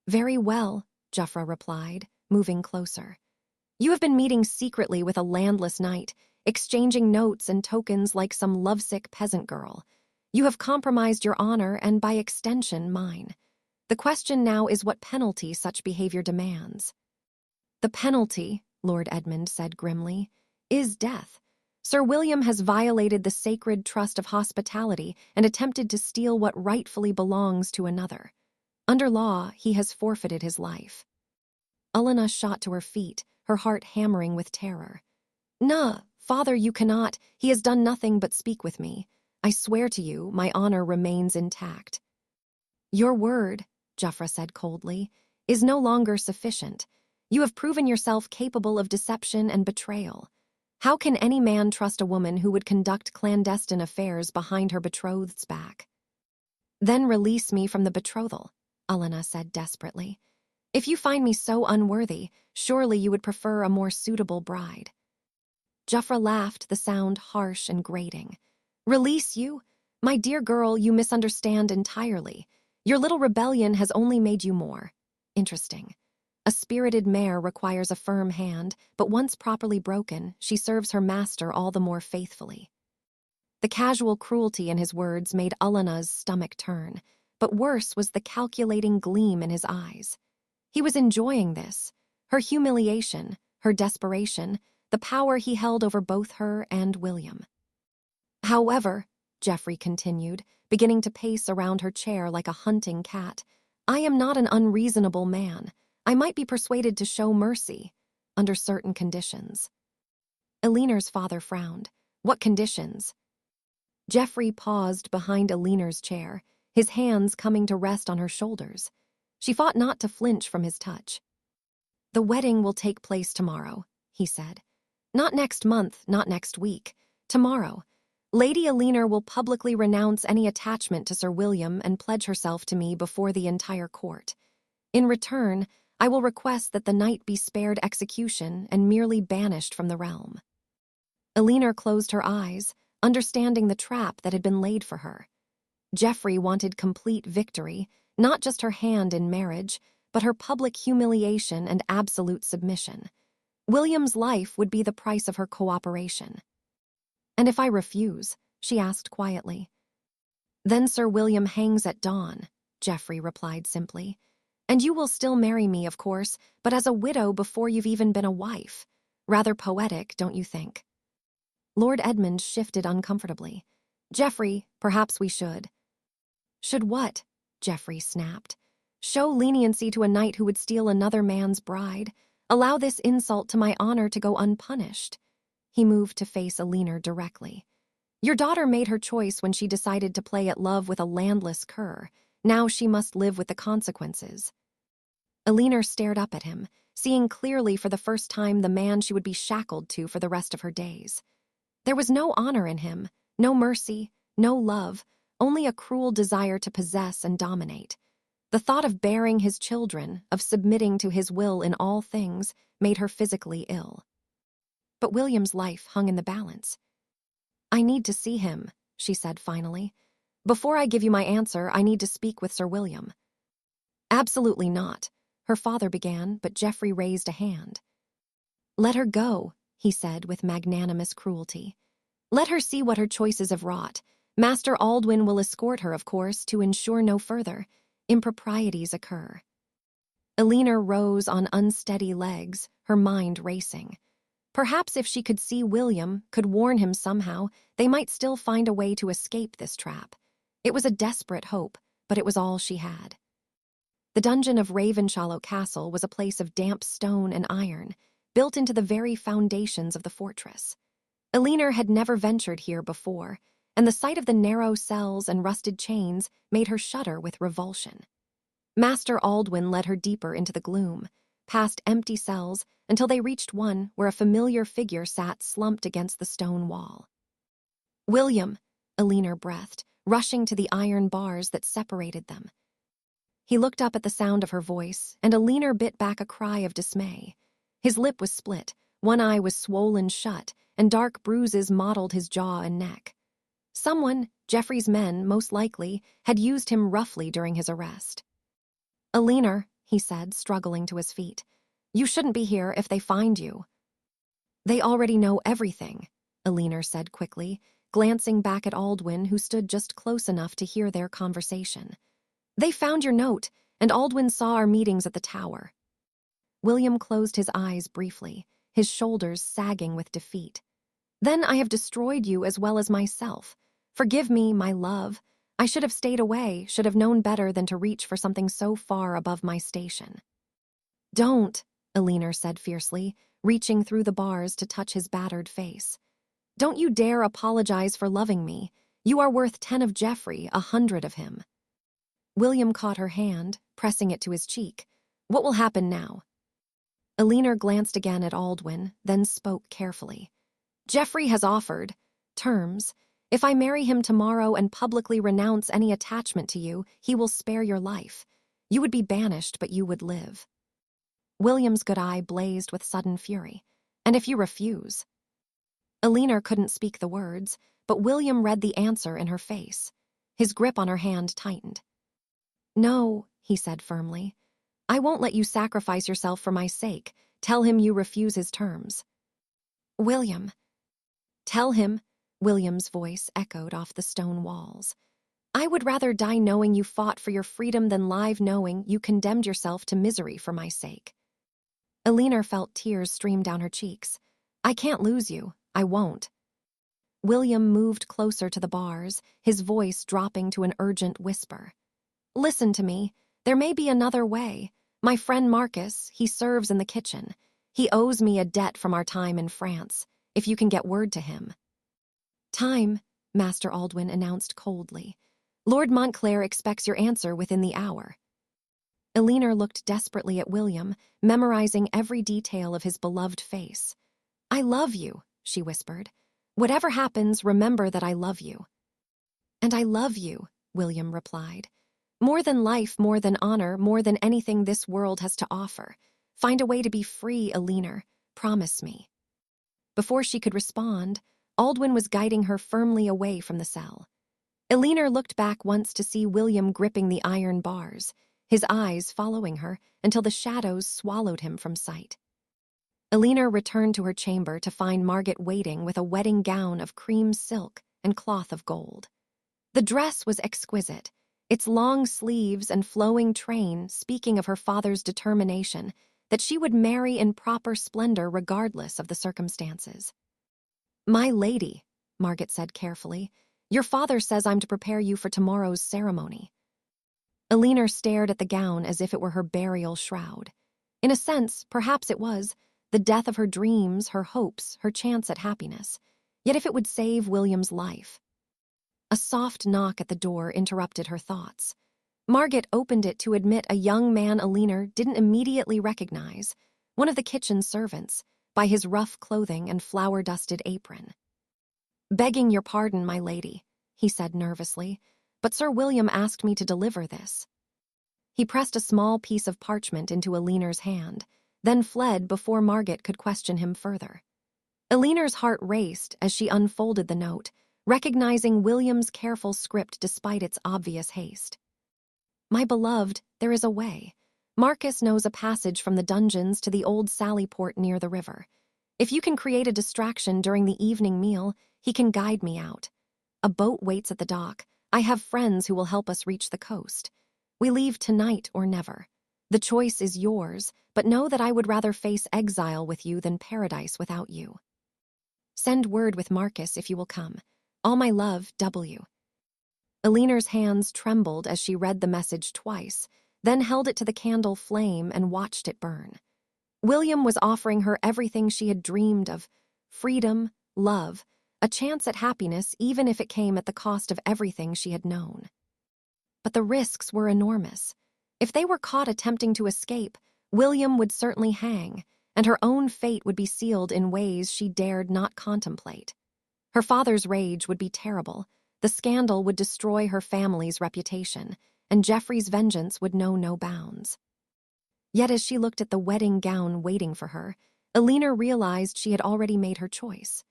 "Very well," Geoffrey replied, moving closer. "You have been meeting secretly with a landless knight, exchanging notes and tokens like some lovesick peasant girl. You have compromised your honor and, by extension, mine. The question now is what penalty such behavior demands." "The penalty," Lord Edmund said grimly, "is death. Sir William has violated the sacred trust of hospitality and attempted to steal what rightfully belongs to another. Under law, he has forfeited his life." Elena shot to her feet, her heart hammering with terror. "No, father, you cannot. He has done nothing but speak with me. I swear to you, my honor remains intact." "Your word," Geoffrey said coldly, "is no longer sufficient. You have proven yourself capable of deception and betrayal. How can any man trust a woman who would conduct clandestine affairs behind her betrothed's back?" "Then release me from the betrothal," Elena said desperately. "If you find me so unworthy, surely you would prefer a more suitable bride." Geoffrey laughed, the sound harsh and grating. "Release you? My dear girl, you misunderstand entirely. Your little rebellion has only made you more interesting. A spirited mare requires a firm hand, but once properly broken, she serves her master all the more faithfully." The casual cruelty in his words made Elena's stomach turn, but worse was the calculating gleam in his eyes. He was enjoying this, her humiliation, her desperation, the power he held over both her and William. "However," Geoffrey continued, beginning to pace around her chair like a hunting cat, "I am not an unreasonable man. I might be persuaded to show mercy, under certain conditions." Eleanor's father frowned. "What conditions?" Geoffrey paused behind Eleanor's chair, his hands coming to rest on her shoulders. She fought not to flinch from his touch. "The wedding will take place tomorrow," he said. "Not next month, not next week. Tomorrow. Lady Eleanor will publicly renounce any attachment to Sir William and pledge herself to me before the entire court. In return, I will request that the knight be spared execution and merely banished from the realm." Eleanor closed her eyes, understanding the trap that had been laid for her. Geoffrey wanted complete victory, not just her hand in marriage, but her public humiliation and absolute submission. William's life would be the price of her cooperation. "And if I refuse?" she asked quietly. "Then Sir William hangs at dawn," Geoffrey replied simply. "And you will still marry me, of course, but as a widow before you've even been a wife. Rather poetic, don't you think?" Lord Edmund shifted uncomfortably. "Geoffrey, perhaps we should." "Should what?" Geoffrey snapped. "Show leniency to a knight who would steal another man's bride. Allow this insult to my honor to go unpunished." He moved to face Eleanor directly. "Your daughter made her choice when she decided to play at love with a landless cur. Now she must live with the consequences." Eleanor stared up at him, seeing clearly for the first time the man she would be shackled to for the rest of her days. There was no honor in him, no mercy, no love, only a cruel desire to possess and dominate. The thought of bearing his children, of submitting to his will in all things, made her physically ill. But William's life hung in the balance. "I need to see him," she said finally. "Before I give you my answer, I need to speak with Sir William." "Absolutely not," her father began, but Geoffrey raised a hand. "Let her go," he said with magnanimous cruelty. "Let her see what her choices have wrought. Master Aldwin will escort her, of course, to ensure no further improprieties occur." Eleanor rose on unsteady legs, her mind racing. Perhaps if she could see William, could warn him somehow, they might still find a way to escape this trap. It was a desperate hope, but it was all she had. The dungeon of Ravenshollow Castle was a place of damp stone and iron, built into the very foundations of the fortress. Eleanor had never ventured here before, and the sight of the narrow cells and rusted chains made her shudder with revulsion. Master Aldwin led her deeper into the gloom, past empty cells until they reached one where a familiar figure sat slumped against the stone wall. "William," Eleanor breathed, rushing to the iron bars that separated them. He looked up at the sound of her voice, and Eleanor bit back a cry of dismay. His lip was split, one eye was swollen shut, and dark bruises mottled his jaw and neck. Someone, Geoffrey's men, most likely, had used him roughly during his arrest. "Eleanor," he said, struggling to his feet, "you shouldn't be here if they find you." "They already know everything," Eleanor said quickly, glancing back at Aldwin, who stood just close enough to hear their conversation. "They found your note, and Aldwin saw our meetings at the tower." William closed his eyes briefly, his shoulders sagging with defeat. "Then I have destroyed you as well as myself. Forgive me, my love. I should have stayed away, should have known better than to reach for something so far above my station." "Don't," Eleanor said fiercely, reaching through the bars to touch his battered face. "Don't you dare apologize for loving me. You are worth 10 of Geoffrey, 100 of him." William caught her hand, pressing it to his cheek. "What will happen now?" Eleanor glanced again at Aldwin, then spoke carefully. "Geoffrey has offered terms. If I marry him tomorrow and publicly renounce any attachment to you, he will spare your life. You would be banished, but you would live." William's good eye blazed with sudden fury. "And if you refuse?" Eleanor couldn't speak the words, but William read the answer in her face. His grip on her hand tightened. "No," he said firmly. "I won't let you sacrifice yourself for my sake. Tell him you refuse his terms." "William." "Tell him," William's voice echoed off the stone walls. "I would rather die knowing you fought for your freedom than live knowing you condemned yourself to misery for my sake." Eleanor felt tears stream down her cheeks. "I can't lose you. I won't." William moved closer to the bars, his voice dropping to an urgent whisper. "Listen to me. There may be another way. My friend Marcus, he serves in the kitchen. He owes me a debt from our time in France, if you can get word to him." "Time," Master Aldwin announced coldly. "Lord Montclair expects your answer within the hour." Eleanor looked desperately at William, memorizing every detail of his beloved face. "I love you," she whispered. "Whatever happens, remember that I love you." "And I love you," William replied. "More than life, more than honor, more than anything this world has to offer. Find a way to be free, Eleanor. Promise me." Before she could respond, Aldwin was guiding her firmly away from the cell. Eleanor looked back once to see William gripping the iron bars, his eyes following her until the shadows swallowed him from sight. Eleanor returned to her chamber to find Margaret waiting with a wedding gown of cream silk and cloth of gold. The dress was exquisite, its long sleeves and flowing train speaking of her father's determination that she would marry in proper splendor regardless of the circumstances. "My lady," Margaret said carefully, "your father says I'm to prepare you for tomorrow's ceremony." Eleanor stared at the gown as if it were her burial shroud. In a sense, perhaps it was, the death of her dreams, her hopes, her chance at happiness. Yet if it would save William's life. A soft knock at the door interrupted her thoughts. Margaret opened it to admit a young man Eleanor didn't immediately recognize, one of the kitchen servants, by his rough clothing and flour-dusted apron. "Begging your pardon, my lady," he said nervously, "but Sir William asked me to deliver this." He pressed a small piece of parchment into Eleanor's hand, then fled before Margaret could question him further. Eleanor's heart raced as she unfolded the note, recognizing William's careful script despite its obvious haste. "My beloved, there is a way. Marcus knows a passage from the dungeons to the old sally port near the river. If you can create a distraction during the evening meal, he can guide me out. A boat waits at the dock. I have friends who will help us reach the coast. We leave tonight or never. The choice is yours, but know that I would rather face exile with you than paradise without you. Send word with Marcus if you will come. All my love, W." Eleanor's hands trembled as she read the message twice, then held it to the candle flame and watched it burn. William was offering her everything she had dreamed of: freedom, love, a chance at happiness even if it came at the cost of everything she had known. But the risks were enormous. If they were caught attempting to escape, William would certainly hang, and her own fate would be sealed in ways she dared not contemplate. Her father's rage would be terrible. The scandal would destroy her family's reputation, and Geoffrey's vengeance would know no bounds. Yet as she looked at the wedding gown waiting for her, Eleanor realized she had already made her choice.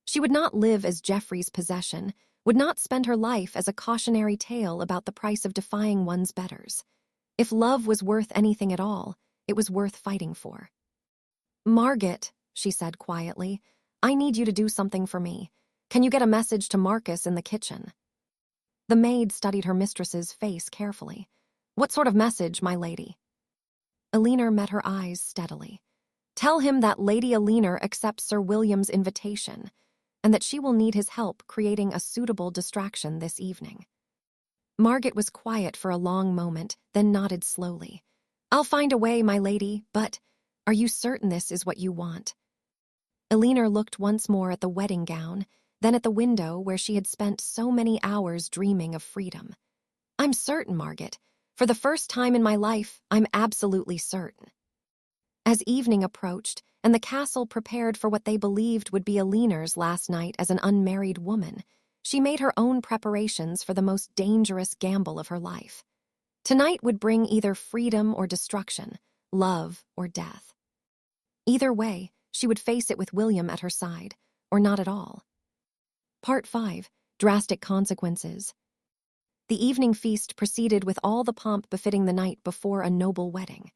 She would not live as Geoffrey's possession, would not spend her life as a cautionary tale about the price of defying one's betters. If love was worth anything at all, it was worth fighting for. "Margaret," she said quietly, "I need you to do something for me. Can you get a message to Marcus in the kitchen?" The maid studied her mistress's face carefully. "What sort of message, my lady?" Eleanor met her eyes steadily. "Tell him that Lady Eleanor accepts Sir William's invitation, and that she will need his help creating a suitable distraction this evening." Margaret was quiet for a long moment, then nodded slowly. "I'll find a way, my lady, but are you certain this is what you want?" Eleanor looked once more at the wedding gown, then at the window where she had spent so many hours dreaming of freedom. "I'm certain, Margaret. For the first time in my life, I'm absolutely certain." As evening approached, and the castle prepared for what they believed would be Eleanor's last night as an unmarried woman, she made her own preparations for the most dangerous gamble of her life. Tonight would bring either freedom or destruction, love or death. Either way, she would face it with William at her side, or not at all. Part 5. Drastic Consequences. The evening feast proceeded with all the pomp befitting the night before a noble wedding.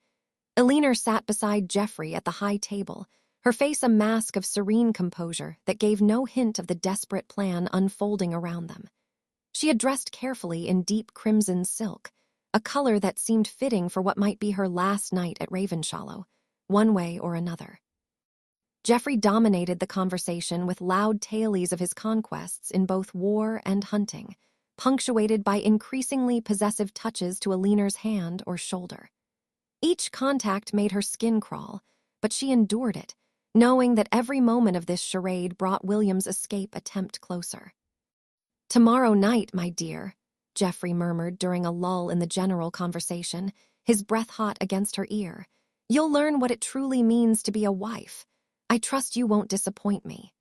Eleanor sat beside Geoffrey at the high table, her face a mask of serene composure that gave no hint of the desperate plan unfolding around them. She had dressed carefully in deep crimson silk, a color that seemed fitting for what might be her last night at Ravenshollow, one way or another. Geoffrey dominated the conversation with loud tales of his conquests in both war and hunting, punctuated by increasingly possessive touches to Eleanor's hand or shoulder. Each contact made her skin crawl, but she endured it, knowing that every moment of this charade brought William's escape attempt closer. "Tomorrow night, my dear," Geoffrey murmured during a lull in the general conversation, his breath hot against her ear, "you'll learn what it truly means to be a wife. I trust you won't disappoint me."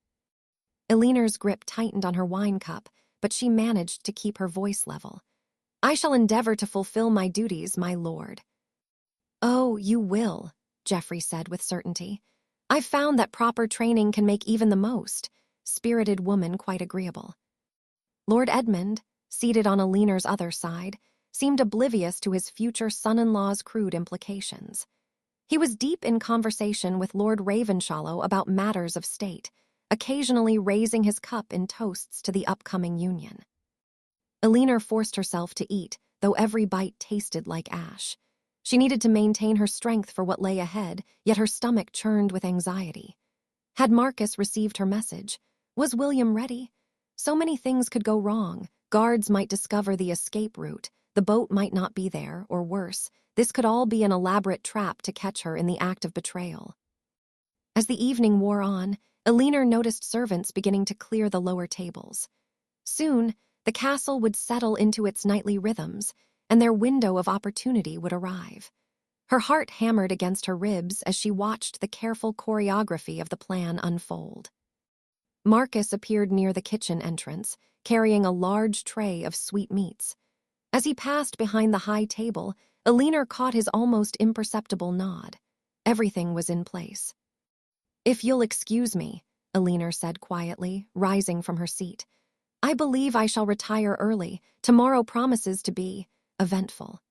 Eleanor's grip tightened on her wine cup, but she managed to keep her voice level. "I shall endeavor to fulfill my duties, my lord." "Oh, you will," Geoffrey said with certainty. "I've found that proper training can make even the most spirited woman quite agreeable." Lord Edmund, seated on Eleanor's other side, seemed oblivious to his future son-in-law's crude implications. He was deep in conversation with Lord Ravenshollow about matters of state, occasionally raising his cup in toasts to the upcoming union. Eleanor forced herself to eat, though every bite tasted like ash. She needed to maintain her strength for what lay ahead, yet her stomach churned with anxiety. Had Marcus received her message? Was William ready? So many things could go wrong. Guards might discover the escape route, the boat might not be there, or worse, this could all be an elaborate trap to catch her in the act of betrayal. As the evening wore on, Eleanor noticed servants beginning to clear the lower tables. Soon, the castle would settle into its nightly rhythms, and their window of opportunity would arrive. Her heart hammered against her ribs as she watched the careful choreography of the plan unfold. Marcus appeared near the kitchen entrance, carrying a large tray of sweetmeats. As he passed behind the high table, Eleanor caught his almost imperceptible nod. Everything was in place. "If you'll excuse me," Eleanor said quietly, rising from her seat. "I believe I shall retire early. Tomorrow promises to be eventful."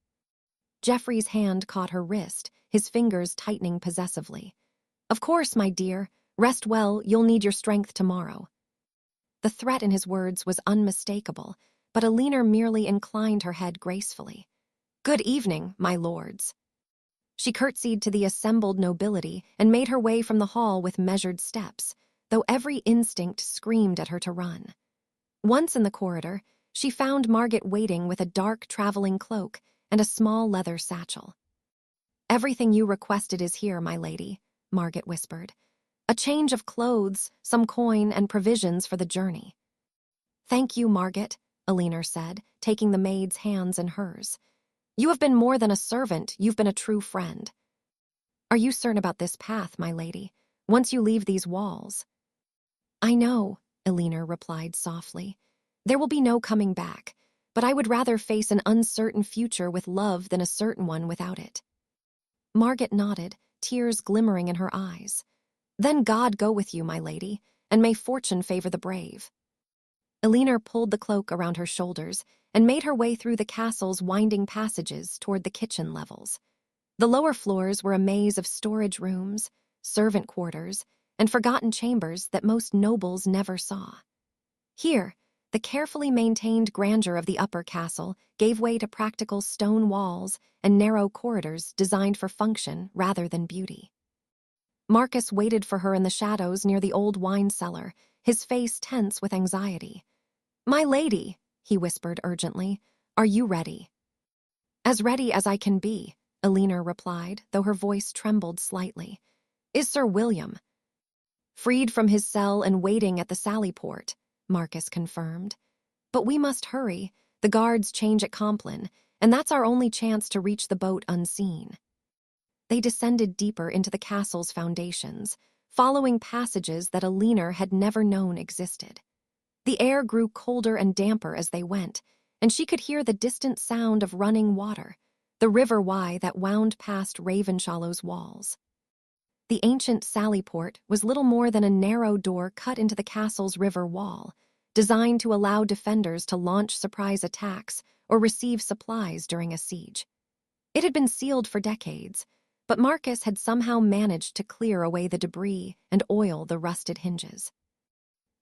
Geoffrey's hand caught her wrist, his fingers tightening possessively. "Of course, my dear. Rest well, you'll need your strength tomorrow." The threat in his words was unmistakable, but Eleanor merely inclined her head gracefully. "Good evening, my lords." She curtsied to the assembled nobility and made her way from the hall with measured steps, though every instinct screamed at her to run. Once in the corridor, she found Margaret waiting with a dark traveling cloak and a small leather satchel. "Everything you requested is here, my lady," Margaret whispered. "A change of clothes, some coin, and provisions for the journey." "Thank you, Margaret," Eleanor said, taking the maid's hands in hers. "You have been more than a servant, you've been a true friend." "Are you certain about this path, my lady? Once you leave these walls—" "I know," Eleanor replied softly. "There will be no coming back, but I would rather face an uncertain future with love than a certain one without it." Margaret nodded, tears glimmering in her eyes. "Then God go with you, my lady, and may fortune favor the brave." Eleanor pulled the cloak around her shoulders and made her way through the castle's winding passages toward the kitchen levels. The lower floors were a maze of storage rooms, servant quarters, and forgotten chambers that most nobles never saw. Here, the carefully maintained grandeur of the upper castle gave way to practical stone walls and narrow corridors designed for function rather than beauty. Marcus waited for her in the shadows near the old wine cellar, his face tense with anxiety. "My lady," he whispered urgently, "are you ready?" "As ready as I can be," Eleanor replied, though her voice trembled slightly. "Is Sir William?" "Freed from his cell and waiting at the Sallyport," Marcus confirmed. "But we must hurry. The guards change at Compline, and that's our only chance to reach the boat unseen." They descended deeper into the castle's foundations, following passages that Eleanor had never known existed. The air grew colder and damper as they went, and she could hear the distant sound of running water, the River Wye that wound past Ravenshallow's walls. The ancient Sallyport was little more than a narrow door cut into the castle's river wall, designed to allow defenders to launch surprise attacks or receive supplies during a siege. It had been sealed for decades, but Marcus had somehow managed to clear away the debris and oil the rusted hinges.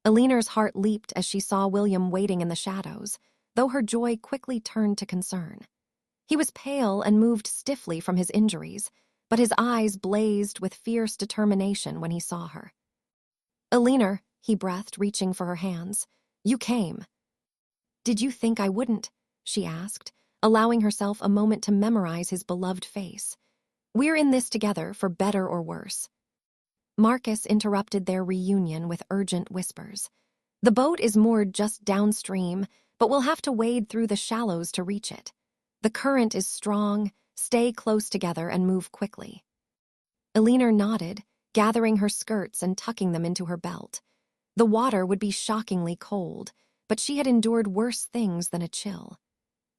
Eleanor's heart leaped as she saw William waiting in the shadows, though her joy quickly turned to concern. He was pale and moved stiffly from his injuries, but his eyes blazed with fierce determination when he saw her. "Eleanor," he breathed, reaching for her hands, "you came." "Did you think I wouldn't?" she asked, allowing herself a moment to memorize his beloved face. "We're in this together, for better or worse." Marcus interrupted their reunion with urgent whispers. "The boat is moored just downstream, but we'll have to wade through the shallows to reach it. The current is strong. Stay close together and move quickly." Eleanor nodded, gathering her skirts and tucking them into her belt. The water would be shockingly cold, but she had endured worse things than a chill.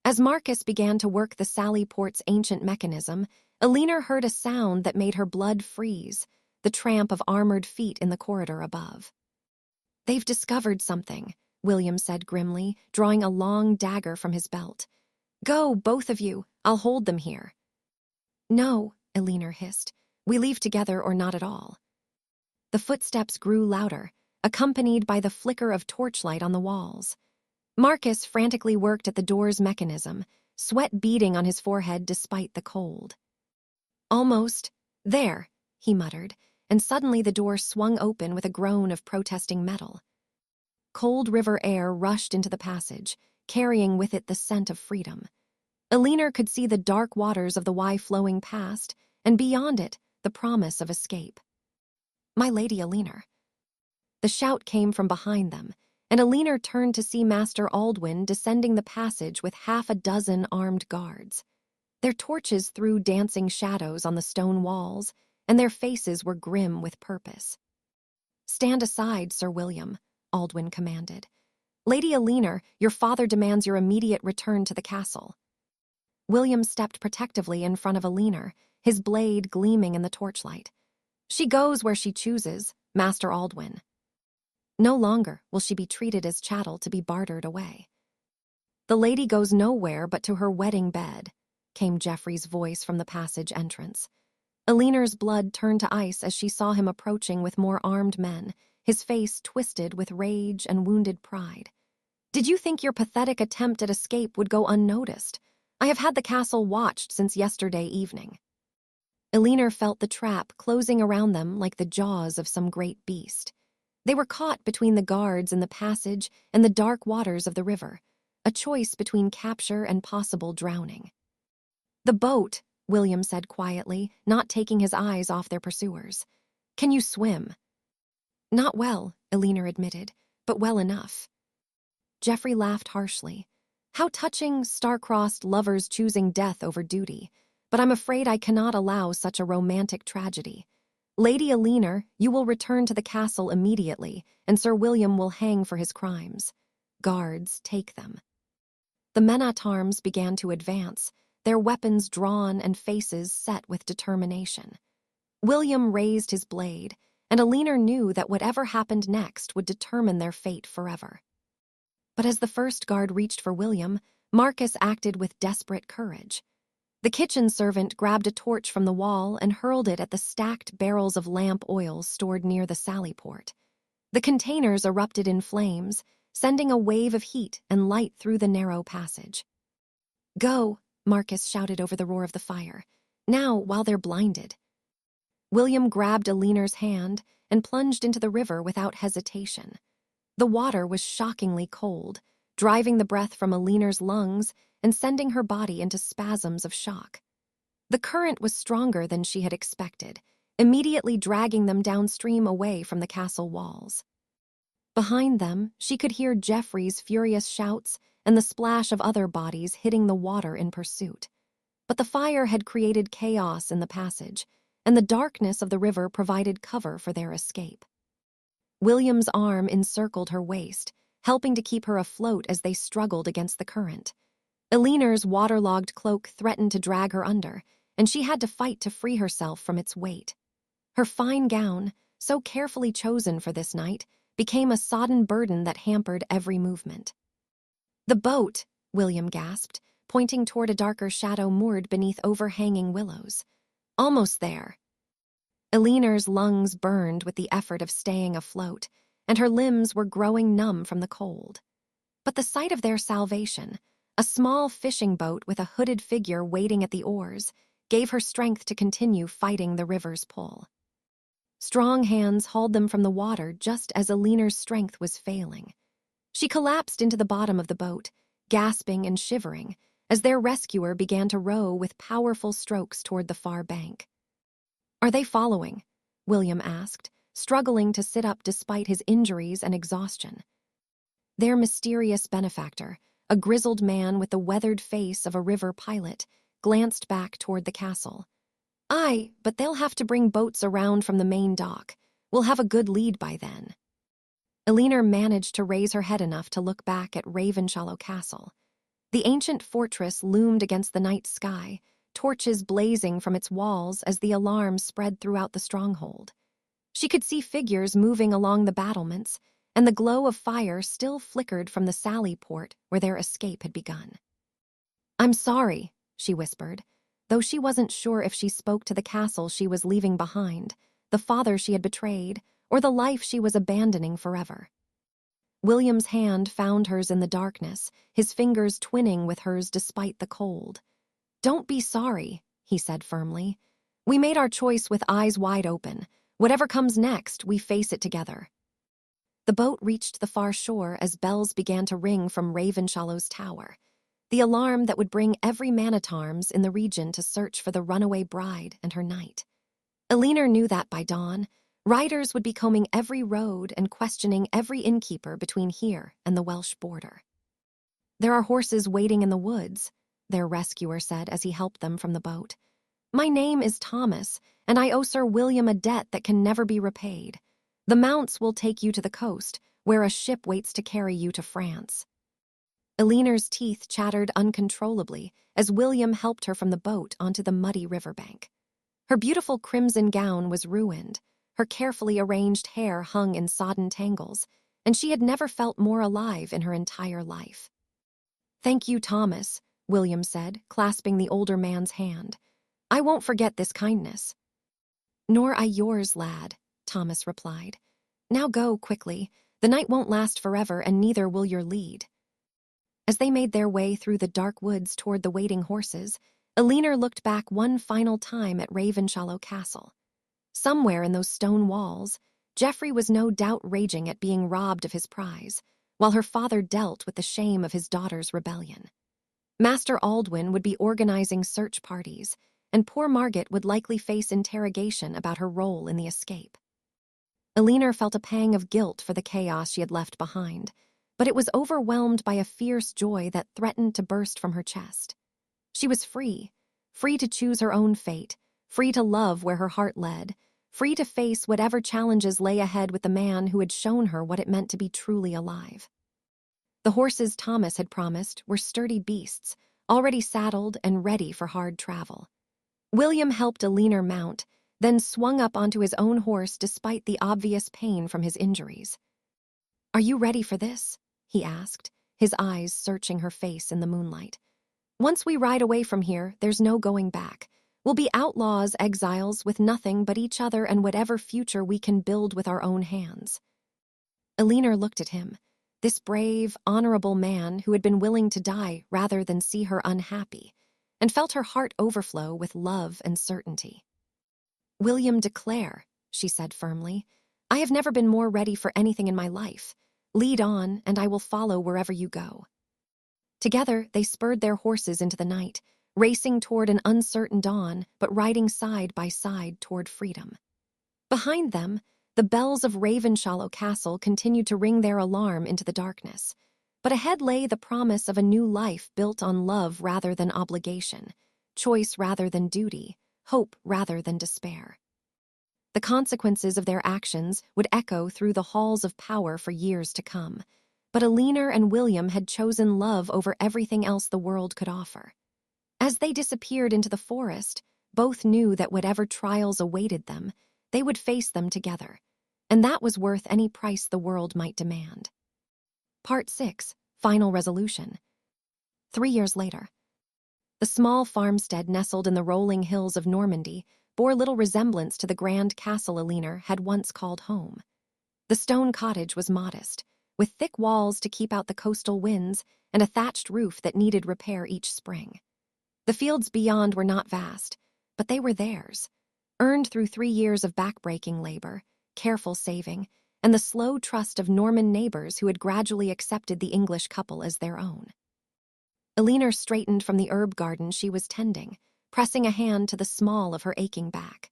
As Marcus began to work the Sallyport's ancient mechanism, Eleanor heard a sound that made her blood freeze, the tramp of armored feet in the corridor above. "They've discovered something," William said grimly, drawing a long dagger from his belt. "Go, both of you. I'll hold them here." "No," Eleanor hissed. "We leave together or not at all." The footsteps grew louder, accompanied by the flicker of torchlight on the walls. Marcus frantically worked at the door's mechanism, sweat beading on his forehead despite the cold. "Almost. There," he muttered, and suddenly the door swung open with a groan of protesting metal. Cold river air rushed into the passage, carrying with it the scent of freedom. Eleanor could see the dark waters of the Wye flowing past, and beyond it, the promise of escape. "My Lady Eleanor." The shout came from behind them, and Eleanor turned to see Master Aldwin descending the passage with half a dozen armed guards. Their torches threw dancing shadows on the stone walls, and their faces were grim with purpose. "Stand aside, Sir William," Aldwin commanded. "Lady Eleanor, your father demands your immediate return to the castle." William stepped protectively in front of Eleanor, his blade gleaming in the torchlight. "She goes where she chooses, Master Aldwin. No longer will she be treated as chattel to be bartered away." "The lady goes nowhere but to her wedding bed," came Geoffrey's voice from the passage entrance. Eleanor's blood turned to ice as she saw him approaching with more armed men, his face twisted with rage and wounded pride. "Did you think your pathetic attempt at escape would go unnoticed? I have had the castle watched since yesterday evening." Eleanor felt the trap closing around them like the jaws of some great beast. They were caught between the guards in the passage and the dark waters of the river, a choice between capture and possible drowning. "The boat," William said quietly, not taking his eyes off their pursuers. "Can you swim?" "Not well," Eleanor admitted, "but well enough." Geoffrey laughed harshly. "How touching, star-crossed lovers choosing death over duty, but I'm afraid I cannot allow such a romantic tragedy. Lady Eleanor, you will return to the castle immediately, and Sir William will hang for his crimes. Guards, take them." The men-at-arms began to advance, their weapons drawn and faces set with determination. William raised his blade, and Eleanor knew that whatever happened next would determine their fate forever. But as the first guard reached for William, Marcus acted with desperate courage. The kitchen servant grabbed a torch from the wall and hurled it at the stacked barrels of lamp oil stored near the sally port. The containers erupted in flames, sending a wave of heat and light through the narrow passage. "Go," Marcus shouted over the roar of the fire. "Now, while they're blinded." William grabbed Eleanor's hand and plunged into the river without hesitation. The water was shockingly cold, driving the breath from Eleanor's lungs and sending her body into spasms of shock. The current was stronger than she had expected, immediately dragging them downstream away from the castle walls. Behind them, she could hear Geoffrey's furious shouts and the splash of other bodies hitting the water in pursuit. But the fire had created chaos in the passage, and the darkness of the river provided cover for their escape. William's arm encircled her waist, helping to keep her afloat as they struggled against the current. Eleanor's waterlogged cloak threatened to drag her under, and she had to fight to free herself from its weight. Her fine gown, so carefully chosen for this night, became a sodden burden that hampered every movement. "The boat," William gasped, pointing toward a darker shadow moored beneath overhanging willows. "Almost there." Eleanor's lungs burned with the effort of staying afloat, and her limbs were growing numb from the cold. But the sight of their salvation, a small fishing boat with a hooded figure waiting at the oars, gave her strength to continue fighting the river's pull. Strong hands hauled them from the water just as Eleanor's strength was failing. She collapsed into the bottom of the boat, gasping and shivering, as their rescuer began to row with powerful strokes toward the far bank. "Are they following?" William asked, struggling to sit up despite his injuries and exhaustion. Their mysterious benefactor, a grizzled man with the weathered face of a river pilot, glanced back toward the castle. "Aye, but they'll have to bring boats around from the main dock. We'll have a good lead by then." Eleanor managed to raise her head enough to look back at Ravenshollow Castle. The ancient fortress loomed against the night sky, torches blazing from its walls as the alarm spread throughout the stronghold. She could see figures moving along the battlements, and the glow of fire still flickered from the sally port where their escape had begun. "I'm sorry," she whispered, though she wasn't sure if she spoke to the castle she was leaving behind, the father she had betrayed, or the life she was abandoning forever. William's hand found hers in the darkness, his fingers twinning with hers despite the cold. "Don't be sorry," he said firmly. "We made our choice with eyes wide open. Whatever comes next, we face it together." The boat reached the far shore as bells began to ring from Ravenshallow's tower, the alarm that would bring every man-at-arms in the region to search for the runaway bride and her knight. Eleanor knew that by dawn, riders would be combing every road and questioning every innkeeper between here and the Welsh border. "There are horses waiting in the woods," their rescuer said as he helped them from the boat. "My name is Thomas, and I owe Sir William a debt that can never be repaid. The mounts will take you to the coast, where a ship waits to carry you to France." Eleanor's teeth chattered uncontrollably as William helped her from the boat onto the muddy riverbank. Her beautiful crimson gown was ruined, her carefully arranged hair hung in sodden tangles, and she had never felt more alive in her entire life. "Thank you, Thomas," William said, clasping the older man's hand. "I won't forget this kindness." "Nor I yours, lad," Thomas replied. "Now go, quickly. The night won't last forever, and neither will your lead." As they made their way through the dark woods toward the waiting horses, Eleanor looked back one final time at Ravenshollow Castle. Somewhere in those stone walls, Geoffrey was no doubt raging at being robbed of his prize, while her father dealt with the shame of his daughter's rebellion. Master Aldwin would be organizing search parties, and poor Margaret would likely face interrogation about her role in the escape. Eleanor felt a pang of guilt for the chaos she had left behind, but it was overwhelmed by a fierce joy that threatened to burst from her chest. She was free to choose her own fate, free to love where her heart led, free to face whatever challenges lay ahead with the man who had shown her what it meant to be truly alive. The horses Thomas had promised were sturdy beasts, already saddled and ready for hard travel. William helped Eleanor mount, then swung up onto his own horse despite the obvious pain from his injuries. "Are you ready for this?" he asked, his eyes searching her face in the moonlight. "Once we ride away from here, there's no going back. We'll be outlaws, exiles, with nothing but each other and whatever future we can build with our own hands." Eleanor looked at him, this brave, honorable man who had been willing to die rather than see her unhappy, and felt her heart overflow with love and certainty. "William de Clare," she said firmly, "I have never been more ready for anything in my life. Lead on, and I will follow wherever you go." Together, they spurred their horses into the night, racing toward an uncertain dawn, but riding side by side toward freedom. Behind them, the bells of Ravenshollow Castle continued to ring their alarm into the darkness, but ahead lay the promise of a new life built on love rather than obligation, choice rather than duty, hope rather than despair. The consequences of their actions would echo through the halls of power for years to come, but Eleanor and William had chosen love over everything else the world could offer. As they disappeared into the forest, both knew that whatever trials awaited them, they would face them together, and that was worth any price the world might demand. Part 6. Final Resolution. 3 years later. The small farmstead nestled in the rolling hills of Normandy bore little resemblance to the grand castle Eleanor had once called home. The stone cottage was modest, with thick walls to keep out the coastal winds and a thatched roof that needed repair each spring. The fields beyond were not vast, but they were theirs, earned through 3 years of backbreaking labor, careful saving, and the slow trust of Norman neighbors who had gradually accepted the English couple as their own. Eleanor straightened from the herb garden she was tending, pressing a hand to the small of her aching back.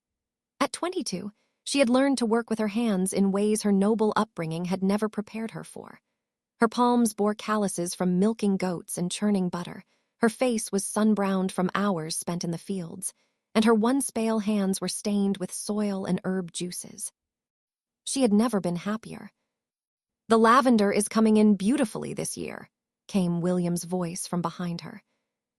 At 22, she had learned to work with her hands in ways her noble upbringing had never prepared her for. Her palms bore calluses from milking goats and churning butter, her face was sun-browned from hours spent in the fields, and her once-pale hands were stained with soil and herb juices. She had never been happier. "The lavender is coming in beautifully this year," came William's voice from behind her.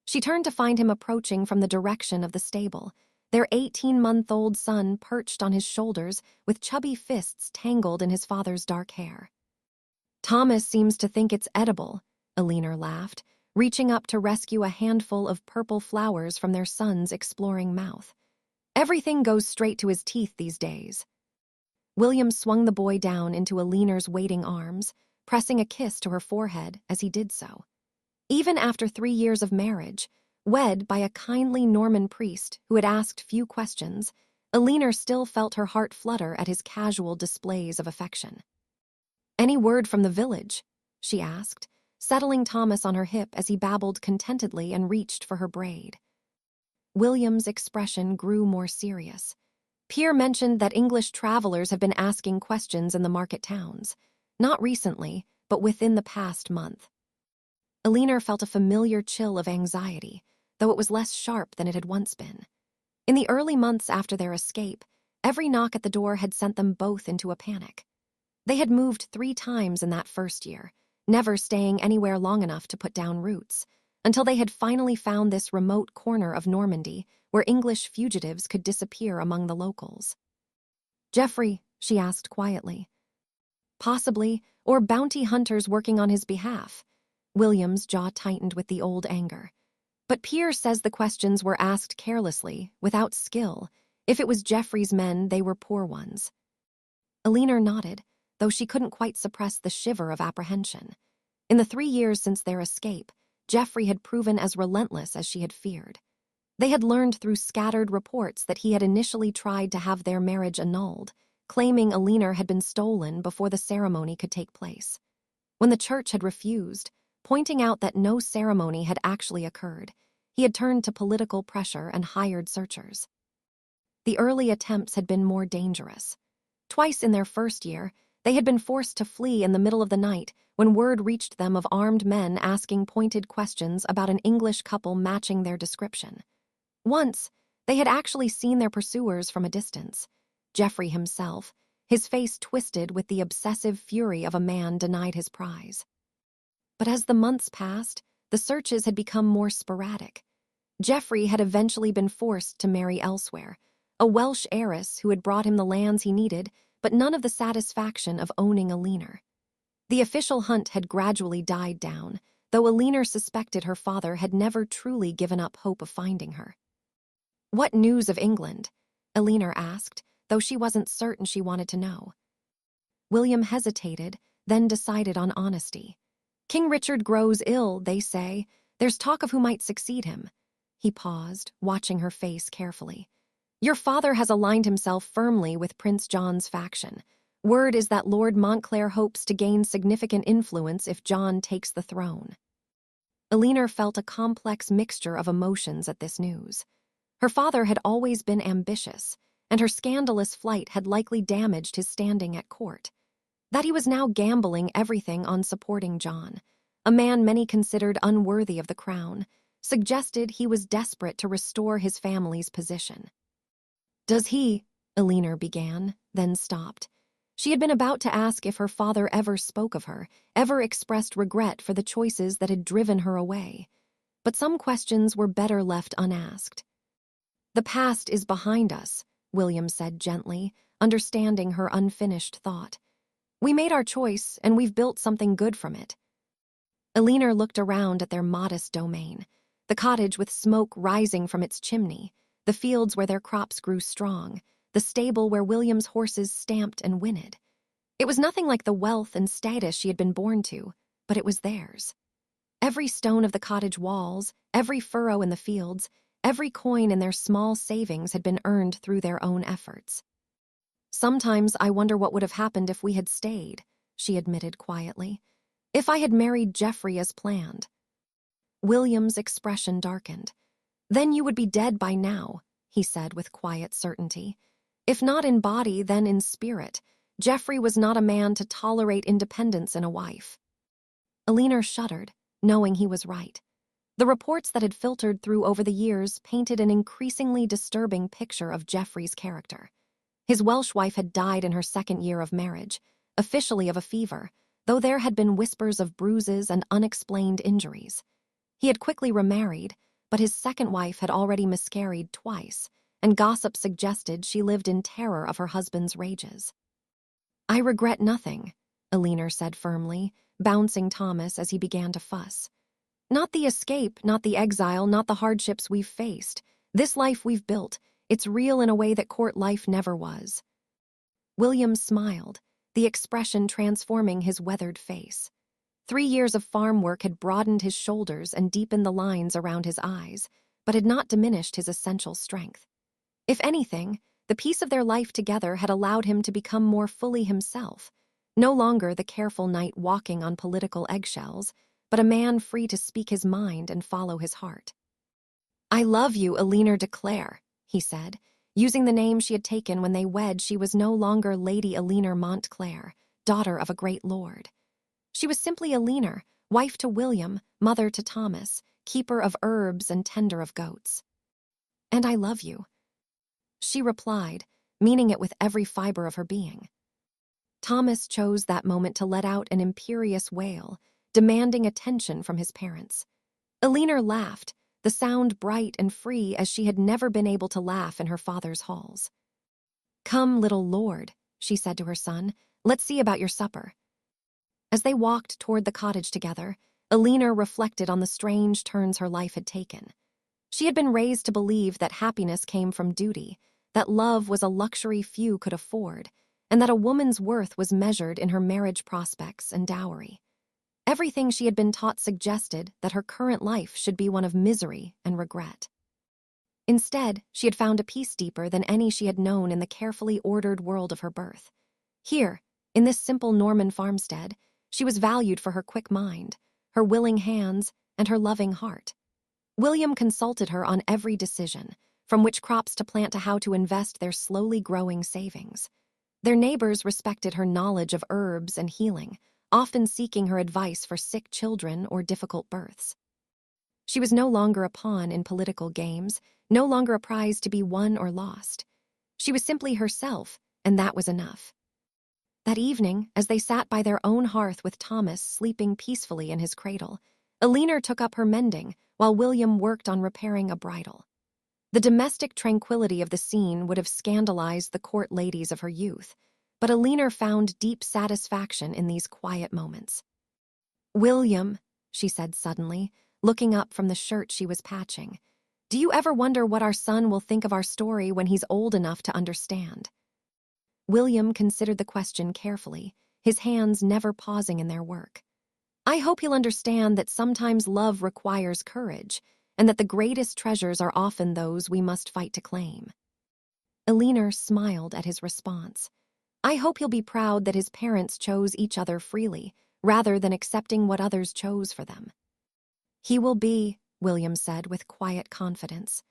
She turned to find him approaching from the direction of the stable, their 18-month-old son perched on his shoulders with chubby fists tangled in his father's dark hair. "Thomas seems to think it's edible," Eleanor laughed, reaching up to rescue a handful of purple flowers from their son's exploring mouth. "Everything goes straight to his teeth these days." William swung the boy down into Eleanor's waiting arms, pressing a kiss to her forehead as he did so. Even after 3 years of marriage, wed by a kindly Norman priest who had asked few questions, Eleanor still felt her heart flutter at his casual displays of affection. "Any word from the village?" she asked, settling Thomas on her hip as he babbled contentedly and reached for her braid. William's expression grew more serious. "Pierre mentioned that English travelers have been asking questions in the market towns. Not recently, but within the past month." Eleanor felt a familiar chill of anxiety, though it was less sharp than it had once been. In the early months after their escape, every knock at the door had sent them both into a panic. They had moved 3 times in that first year, never staying anywhere long enough to put down roots, until they had finally found this remote corner of Normandy where English fugitives could disappear among the locals. "Geoffrey," she asked quietly. "Possibly, or bounty hunters working on his behalf." William's jaw tightened with the old anger. "But Pierre says the questions were asked carelessly, without skill. If it was Geoffrey's men, they were poor ones." Eleanor nodded, though she couldn't quite suppress the shiver of apprehension. In the 3 years since their escape, Geoffrey had proven as relentless as she had feared. They had learned through scattered reports that he had initially tried to have their marriage annulled, claiming Eleanor had been stolen before the ceremony could take place. When the church had refused, pointing out that no ceremony had actually occurred, he had turned to political pressure and hired searchers. The early attempts had been more dangerous. Twice in their first year, they had been forced to flee in the middle of the night when word reached them of armed men asking pointed questions about an English couple matching their description. Once, they had actually seen their pursuers from a distance. Geoffrey himself, his face twisted with the obsessive fury of a man denied his prize. But as the months passed, the searches had become more sporadic. Geoffrey had eventually been forced to marry elsewhere, a Welsh heiress who had brought him the lands he needed, but none of the satisfaction of owning Eleanor. The official hunt had gradually died down, though Eleanor suspected her father had never truly given up hope of finding her. "What news of England?" Eleanor asked, though she wasn't certain she wanted to know. William hesitated, then decided on honesty. "King Richard grows ill, they say. There's talk of who might succeed him." He paused, watching her face carefully. "Your father has aligned himself firmly with Prince John's faction. Word is that Lord Montclair hopes to gain significant influence if John takes the throne." Eleanor felt a complex mixture of emotions at this news. Her father had always been ambitious, and her scandalous flight had likely damaged his standing at court. That he was now gambling everything on supporting John, a man many considered unworthy of the crown, suggested he was desperate to restore his family's position. "Does he?" Eleanor began, then stopped. She had been about to ask if her father ever spoke of her, ever expressed regret for the choices that had driven her away. But some questions were better left unasked. "The past is behind us," William said gently, understanding her unfinished thought. "We made our choice, and we've built something good from it." Eleanor looked around at their modest domain, the cottage with smoke rising from its chimney, the fields where their crops grew strong, the stable where William's horses stamped and whinnied. It was nothing like the wealth and status she had been born to, but it was theirs. Every stone of the cottage walls, every furrow in the fields, every coin in their small savings had been earned through their own efforts. "Sometimes I wonder what would have happened if we had stayed," she admitted quietly. "If I had married Geoffrey as planned." William's expression darkened. "Then you would be dead by now," he said with quiet certainty. "If not in body, then in spirit. Geoffrey was not a man to tolerate independence in a wife." Eleanor shuddered, knowing he was right. The reports that had filtered through over the years painted an increasingly disturbing picture of Geoffrey's character. His Welsh wife had died in her second year of marriage, officially of a fever, though there had been whispers of bruises and unexplained injuries. He had quickly remarried, but his second wife had already miscarried twice, and gossip suggested she lived in terror of her husband's rages. "I regret nothing," Eleanor said firmly, bouncing Thomas as he began to fuss. "Not the escape, not the exile, not the hardships we've faced. This life we've built, it's real in a way that court life never was." William smiled, the expression transforming his weathered face. 3 years of farm work had broadened his shoulders and deepened the lines around his eyes, but had not diminished his essential strength. If anything, the peace of their life together had allowed him to become more fully himself, no longer the careful knight walking on political eggshells, but a man free to speak his mind and follow his heart. "I love you, Eleanor de Clare," he said. Using the name she had taken when they wed, she was no longer Lady Eleanor Montclair, daughter of a great lord. She was simply Eleanor, wife to William, mother to Thomas, keeper of herbs and tender of goats. "And I love you," she replied, meaning it with every fiber of her being. Thomas chose that moment to let out an imperious wail, demanding attention from his parents. Eleanor laughed, the sound bright and free as she had never been able to laugh in her father's halls. "Come, little lord," she said to her son, "let's see about your supper." As they walked toward the cottage together, Eleanor reflected on the strange turns her life had taken. She had been raised to believe that happiness came from duty, that love was a luxury few could afford, and that a woman's worth was measured in her marriage prospects and dowry. Everything she had been taught suggested that her current life should be one of misery and regret. Instead, she had found a peace deeper than any she had known in the carefully ordered world of her birth. Here, in this simple Norman farmstead, she was valued for her quick mind, her willing hands, and her loving heart. William consulted her on every decision, from which crops to plant to how to invest their slowly growing savings. Their neighbors respected her knowledge of herbs and healing, often seeking her advice for sick children or difficult births. She was no longer a pawn in political games, no longer a prize to be won or lost. She was simply herself, and that was enough. That evening, as they sat by their own hearth with Thomas sleeping peacefully in his cradle, Eleanor took up her mending while William worked on repairing a bridle. The domestic tranquility of the scene would have scandalized the court ladies of her youth, but Eleanor found deep satisfaction in these quiet moments. "William," she said suddenly, looking up from the shirt she was patching, "do you ever wonder what our son will think of our story when he's old enough to understand?" William considered the question carefully, his hands never pausing in their work. "I hope he'll understand that sometimes love requires courage, and that the greatest treasures are often those we must fight to claim." Eleanor smiled at his response. "I hope he'll be proud that his parents chose each other freely, rather than accepting what others chose for them." "He will be," William said with quiet confidence.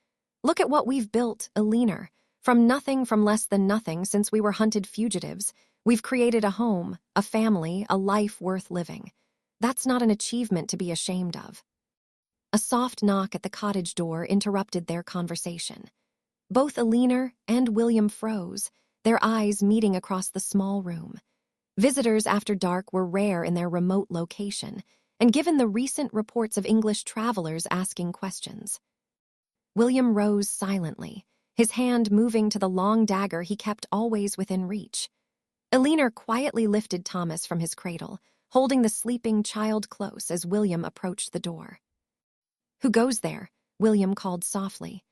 "Look at what we've built, Eleanor. From less than nothing since we were hunted fugitives, we've created a home, a family, a life worth living. That's not an achievement to be ashamed of." A soft knock at the cottage door interrupted their conversation. Both Eleanor and William froze, their eyes meeting across the small room. Visitors after dark were rare in their remote location, and given the recent reports of English travelers asking questions. William rose silently, his hand moving to the long dagger he kept always within reach. Eleanor quietly lifted Thomas from his cradle, holding the sleeping child close as William approached the door. "Who goes there?" William called softly.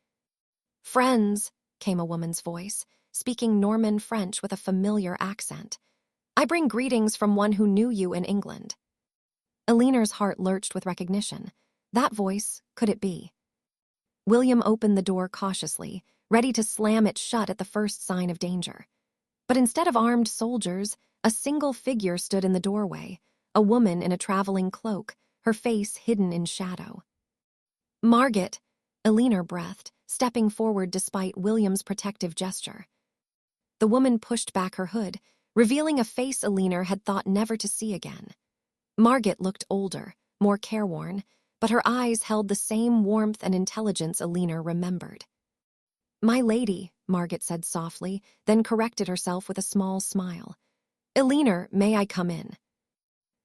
"Friends," came a woman's voice, speaking Norman French with a familiar accent. "I bring greetings from one who knew you in England." Eleanor's heart lurched with recognition. That voice, could it be? William opened the door cautiously, ready to slam it shut at the first sign of danger. But instead of armed soldiers, a single figure stood in the doorway, a woman in a traveling cloak, her face hidden in shadow. "Margaret," Eleanor breathed, stepping forward despite William's protective gesture. The woman pushed back her hood, revealing a face Eleanor had thought never to see again. Margaret looked older, more careworn, but her eyes held the same warmth and intelligence Eleanor remembered. "My lady," Margaret said softly, then corrected herself with a small smile. "Eleanor, may I come in?"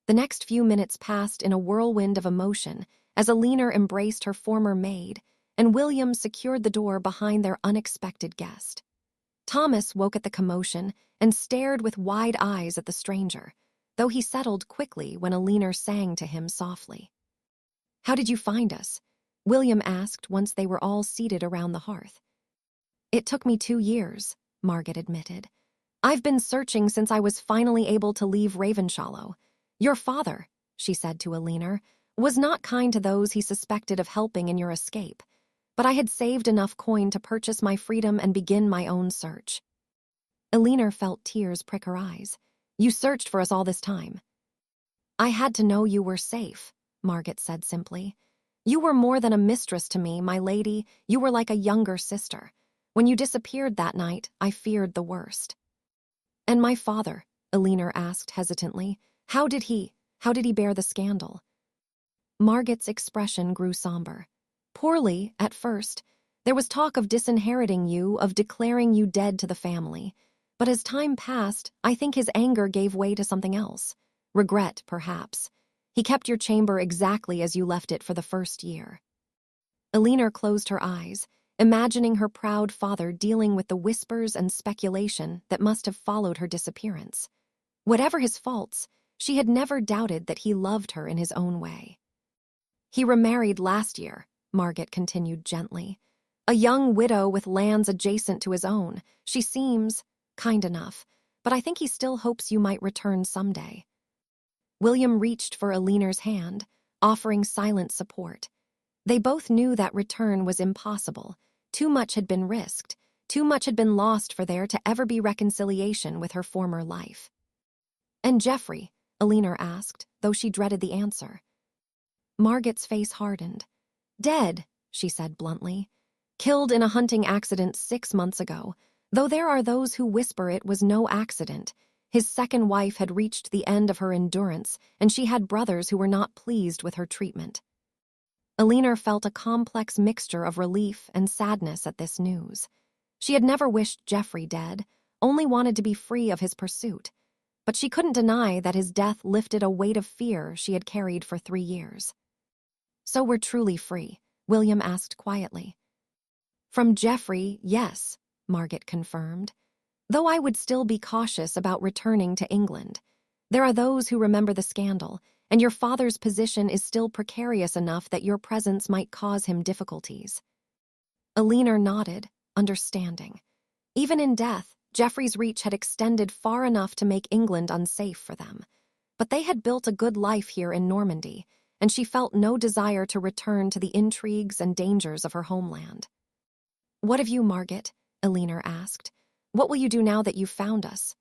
The next few minutes passed in a whirlwind of emotion as Eleanor embraced her former maid, and William secured the door behind their unexpected guest. Thomas woke at the commotion and stared with wide eyes at the stranger, though he settled quickly when Eleanor sang to him softly. "How did you find us?" William asked once they were all seated around the hearth. "It took me 2 years," Margaret admitted. "I've been searching since I was finally able to leave Ravenshollow. Your father," she said to Eleanor, "was not kind to those he suspected of helping in your escape, but I had saved enough coin to purchase my freedom and begin my own search." Eleanor felt tears prick her eyes. "You searched for us all this time." "I had to know you were safe," Margaret said simply. "You were more than a mistress to me, my lady. You were like a younger sister. When you disappeared that night, I feared the worst." "And my father?" Eleanor asked hesitantly. How did he bear the scandal?" Margaret's expression grew somber. "Poorly, at first. There was talk of disinheriting you, of declaring you dead to the family. But as time passed, I think his anger gave way to something else. Regret, perhaps. He kept your chamber exactly as you left it for the first year." Eleanor closed her eyes, imagining her proud father dealing with the whispers and speculation that must have followed her disappearance. Whatever his faults, she had never doubted that he loved her in his own way. "He remarried last year," Margaret continued gently. "A young widow with lands adjacent to his own. She seems kind enough, but I think he still hopes you might return someday." William reached for Eleanor's hand, offering silent support. They both knew that return was impossible. Too much had been risked, too much had been lost for there to ever be reconciliation with her former life. "And Geoffrey?" Eleanor asked, though she dreaded the answer. Margaret's face hardened. "Dead," she said bluntly. "Killed in a hunting accident 6 months ago, though there are those who whisper it was no accident. His second wife had reached the end of her endurance, and she had brothers who were not pleased with her treatment." Eleanor felt a complex mixture of relief and sadness at this news. She had never wished Geoffrey dead, only wanted to be free of his pursuit. but she couldn't deny that his death lifted a weight of fear she had carried for 3 years. "So we're truly free?" William asked quietly. "From Geoffrey, yes," Margaret confirmed. "Though I would still be cautious about returning to England. There are those who remember the scandal, and your father's position is still precarious enough that your presence might cause him difficulties." Eleanor nodded, understanding. Even in death, Geoffrey's reach had extended far enough to make England unsafe for them. But they had built a good life here in Normandy, and she felt no desire to return to the intrigues and dangers of her homeland. "What of you, Margaret?" Eleanor asked. "What will you do now that you've found us?"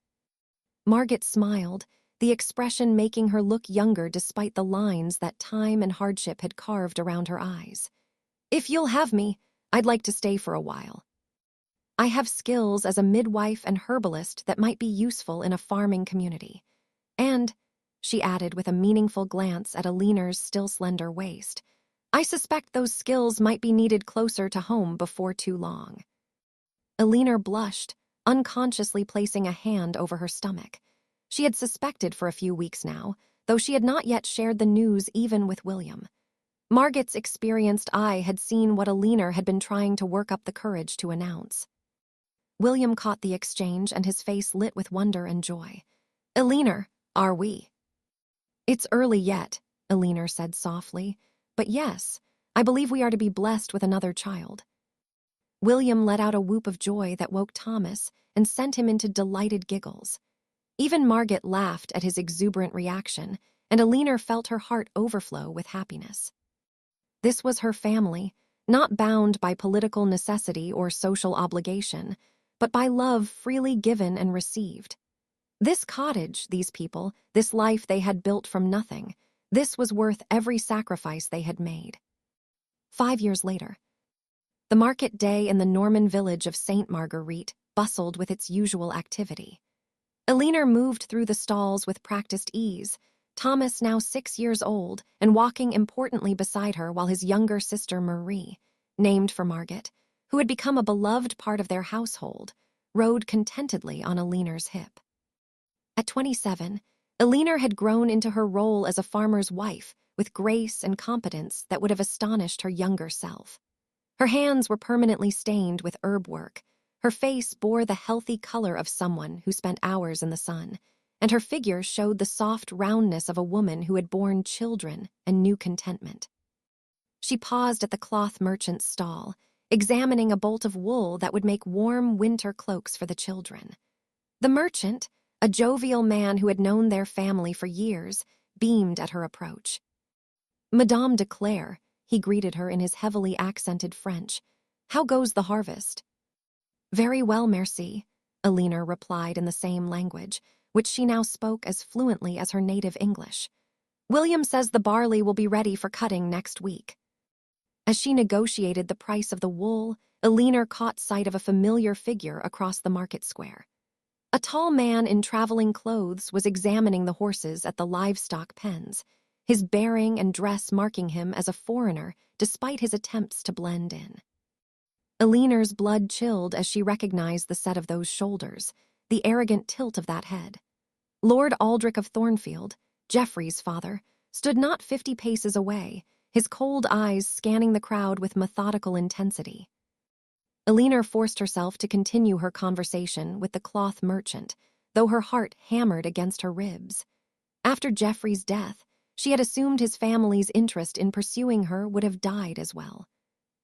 Margaret smiled, the expression making her look younger despite the lines that time and hardship had carved around her eyes. "If you'll have me, I'd like to stay for a while. I have skills as a midwife and herbalist that might be useful in a farming community. And," she added with a meaningful glance at Eleanor's still slender waist, "I suspect those skills might be needed closer to home before too long." Eleanor blushed, unconsciously placing a hand over her stomach. She had suspected for a few weeks now, though she had not yet shared the news even with William. Margaret's experienced eye had seen what Eleanor had been trying to work up the courage to announce. William caught the exchange and his face lit with wonder and joy. "Eleanor, are we?" "It's early yet," Eleanor said softly, "but yes, I believe we are to be blessed with another child." William let out a whoop of joy that woke Thomas and sent him into delighted giggles. Even Margaret laughed at his exuberant reaction, and Eleanor felt her heart overflow with happiness. This was her family, not bound by political necessity or social obligation, but by love freely given and received. This cottage, these people, this life they had built from nothing, this was worth every sacrifice they had made. 5 years later, the market day in the Norman village of St. Marguerite bustled with its usual activity. Eleanor moved through the stalls with practiced ease, Thomas now 6 years old and walking importantly beside her while his younger sister Marie, named for Margaret, who had become a beloved part of their household, rode contentedly on Eleanor's hip. At 27, Eleanor had grown into her role as a farmer's wife with grace and competence that would have astonished her younger self. Her hands were permanently stained with herb work, her face bore the healthy color of someone who spent hours in the sun, and her figure showed the soft roundness of a woman who had borne children and knew contentment. She paused at the cloth merchant's stall, examining a bolt of wool that would make warm winter cloaks for the children. The merchant, a jovial man who had known their family for years, beamed at her approach. "Madame de Clare," he greeted her in his heavily accented French. "How goes the harvest?" "Very well, merci," Eleanor replied in the same language, which she now spoke as fluently as her native English. "William says the barley will be ready for cutting next week." As she negotiated the price of the wool, Eleanor caught sight of a familiar figure across the market square. A tall man in traveling clothes was examining the horses at the livestock pens, his bearing and dress marking him as a foreigner despite his attempts to blend in. Eleanor's blood chilled as she recognized the set of those shoulders, the arrogant tilt of that head. Lord Aldrich of Thornfield, Geoffrey's father, stood not 50 paces away, his cold eyes scanning the crowd with methodical intensity. Eleanor forced herself to continue her conversation with the cloth merchant, though her heart hammered against her ribs. After Geoffrey's death, she had assumed his family's interest in pursuing her would have died as well.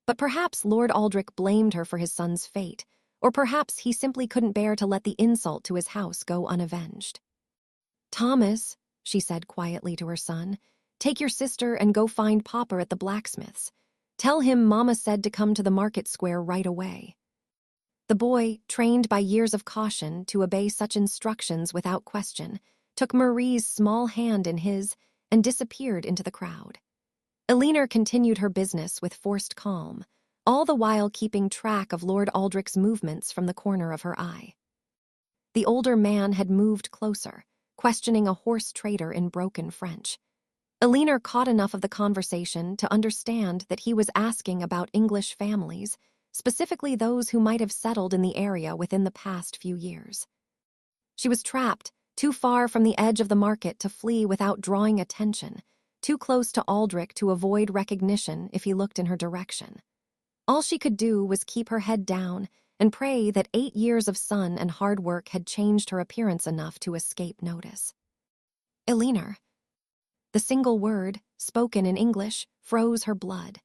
But perhaps Lord Aldrich blamed her for his son's fate, or perhaps he simply couldn't bear to let the insult to his house go unavenged. "Thomas," she said quietly to her son, "take your sister and go find Papa at the blacksmith's. Tell him Mama said to come to the market square right away." The boy, trained by years of caution to obey such instructions without question, took Marie's small hand in his and disappeared into the crowd. Eleanor continued her business with forced calm, all the while keeping track of Lord Aldrich's movements from the corner of her eye. The older man had moved closer, questioning a horse trader in broken French. Eleanor caught enough of the conversation to understand that he was asking about English families, specifically those who might have settled in the area within the past few years. She was trapped, too far from the edge of the market to flee without drawing attention, too close to Aldrich to avoid recognition if he looked in her direction. All she could do was keep her head down and pray that 8 years of sun and hard work had changed her appearance enough to escape notice. Eleanor. The single word, spoken in English, froze her blood.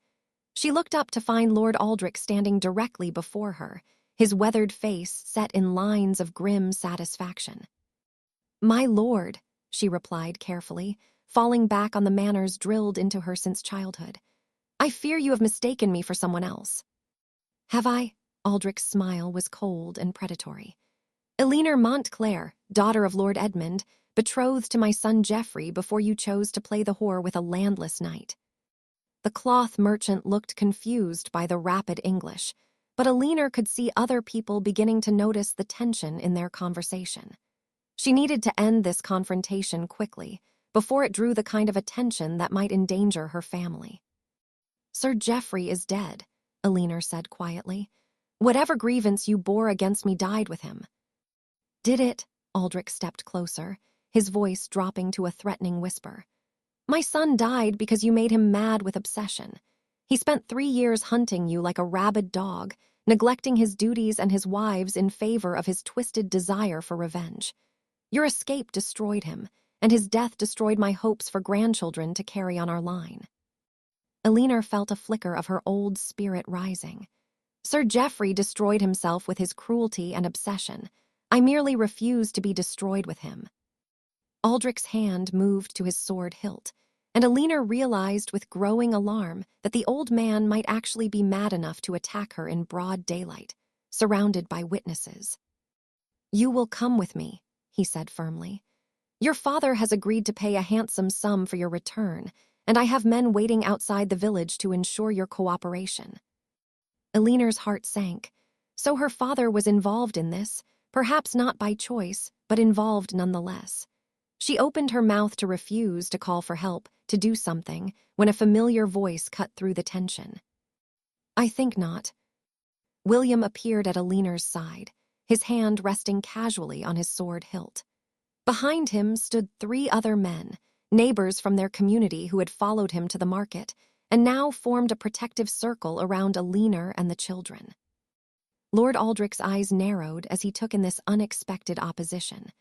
She looked up to find Lord Aldrich standing directly before her, his weathered face set in lines of grim satisfaction. "My lord," she replied carefully, falling back on the manners drilled into her since childhood. "I fear you have mistaken me for someone else." "Have I?" Aldrich's smile was cold and predatory. "Eleanor Montclair, daughter of Lord Edmund, betrothed to my son Geoffrey before you chose to play the whore with a landless knight." The cloth merchant looked confused by the rapid English, but Eleanor could see other people beginning to notice the tension in their conversation. She needed to end this confrontation quickly, before it drew the kind of attention that might endanger her family. "Sir Geoffrey is dead," Eleanor said quietly. "Whatever grievance you bore against me died with him." "Did it?" Aldrich stepped closer, his voice dropping to a threatening whisper. "My son died because you made him mad with obsession. He spent 3 years hunting you like a rabid dog, neglecting his duties and his wives in favor of his twisted desire for revenge. Your escape destroyed him, and his death destroyed my hopes for grandchildren to carry on our line." Eleanor felt a flicker of her old spirit rising. "Sir Geoffrey destroyed himself with his cruelty and obsession. I merely refused to be destroyed with him." Aldrich's hand moved to his sword hilt, and Eleanor realized with growing alarm that the old man might actually be mad enough to attack her in broad daylight, surrounded by witnesses. "You will come with me," he said firmly. "Your father has agreed to pay a handsome sum for your return, and I have men waiting outside the village to ensure your cooperation." Eleanor's heart sank. So her father was involved in this, perhaps not by choice, but involved nonetheless. She opened her mouth to refuse to call for help, to do something, when a familiar voice cut through the tension. "I think not." William appeared at Eleanor's side, his hand resting casually on his sword hilt. Behind him stood 3 other men, neighbors from their community who had followed him to the market, and now formed a protective circle around Eleanor and the children. Lord Aldrich's eyes narrowed as he took in this unexpected opposition.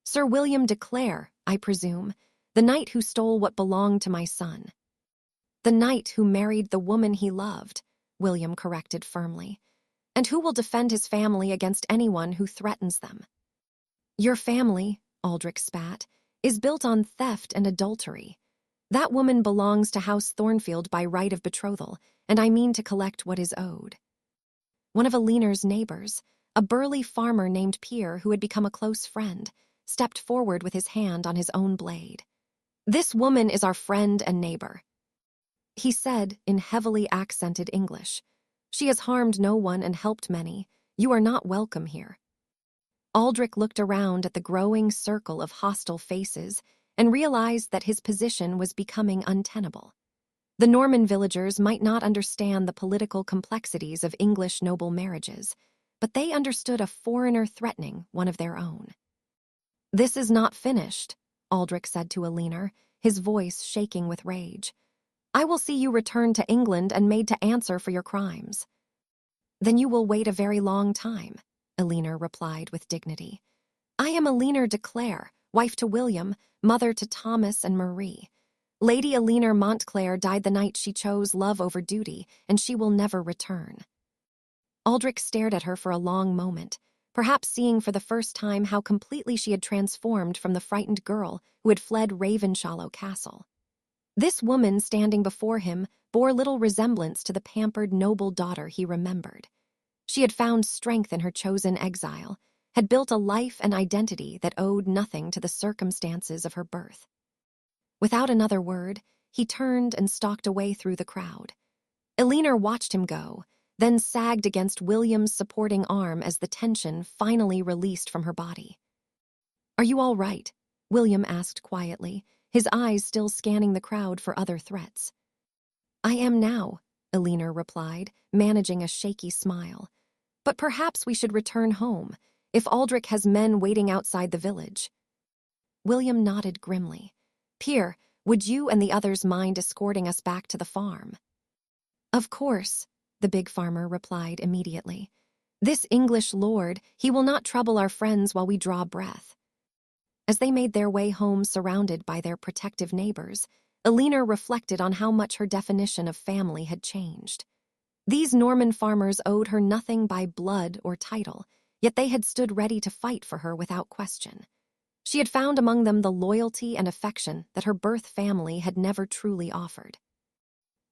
"Sir William de Clare, I presume, the knight who stole what belonged to my son." "The knight who married the woman he loved," William corrected firmly, "and who will defend his family against anyone who threatens them." "Your family," Aldrich spat, "is built on theft and adultery. That woman belongs to House Thornfield by right of betrothal, and I mean to collect what is owed." One of Eleanor's neighbors, a burly farmer named Pierre who had become a close friend, stepped forward with his hand on his own blade. "This woman is our friend and neighbor," he said in heavily accented English. "She has harmed no one and helped many. You are not welcome here." Aldrich looked around at the growing circle of hostile faces and realized that his position was becoming untenable. The Norman villagers might not understand the political complexities of English noble marriages, but they understood a foreigner threatening one of their own. "This is not finished," Aldrich said to Eleanor, his voice shaking with rage. "I will see you returned to England and made to answer for your crimes." "Then you will wait a very long time," Eleanor replied with dignity. "I am Eleanor de Clare, wife to William, mother to Thomas and Marie. Lady Eleanor Montclair died the night she chose love over duty, and she will never return." Aldrich stared at her for a long moment, perhaps seeing for the first time how completely she had transformed from the frightened girl who had fled Ravenshollow Castle. This woman standing before him bore little resemblance to the pampered noble daughter he remembered. She had found strength in her chosen exile, had built a life and identity that owed nothing to the circumstances of her birth. Without another word, he turned and stalked away through the crowd. Eleanor watched him go, then sagged against William's supporting arm as the tension finally released from her body. "Are you all right?" William asked quietly, his eyes still scanning the crowd for other threats. "I am now," Eleanor replied, managing a shaky smile. "But perhaps we should return home, if Aldrich has men waiting outside the village." William nodded grimly. "Peer, would you and the others mind escorting us back to the farm?" "Of course," the big farmer replied immediately. "This English lord, he will not trouble our friends while we draw breath." As they made their way home surrounded by their protective neighbors, Eleanor reflected on how much her definition of family had changed. These Norman farmers owed her nothing by blood or title, yet they had stood ready to fight for her without question. She had found among them the loyalty and affection that her birth family had never truly offered.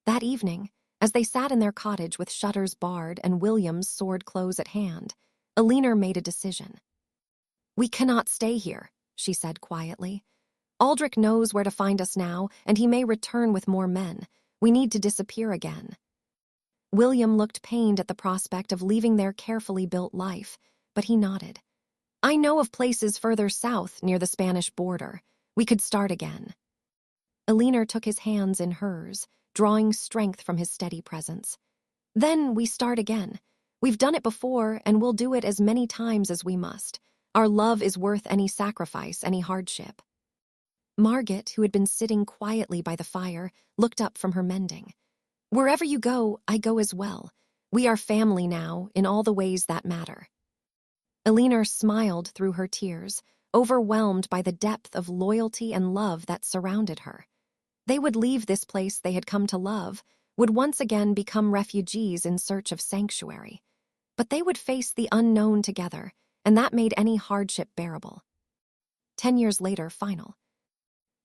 That evening, as they sat in their cottage with shutters barred and William's sword close at hand, Eleanor made a decision. "We cannot stay here," she said quietly. "Aldrich knows where to find us now, and he may return with more men. We need to disappear again." William looked pained at the prospect of leaving their carefully built life, but he nodded. "I know of places further south near the Spanish border. We could start again." Eleanor took his hands in hers, drawing strength from his steady presence. "Then we start again. We've done it before, and we'll do it as many times as we must. Our love is worth any sacrifice, any hardship." Margaret, who had been sitting quietly by the fire, looked up from her mending. "Wherever you go, I go as well. We are family now, in all the ways that matter." Eleanor smiled through her tears, overwhelmed by the depth of loyalty and love that surrounded her. They would leave this place they had come to love, would once again become refugees in search of sanctuary. But they would face the unknown together, and that made any hardship bearable. 10 years later, final.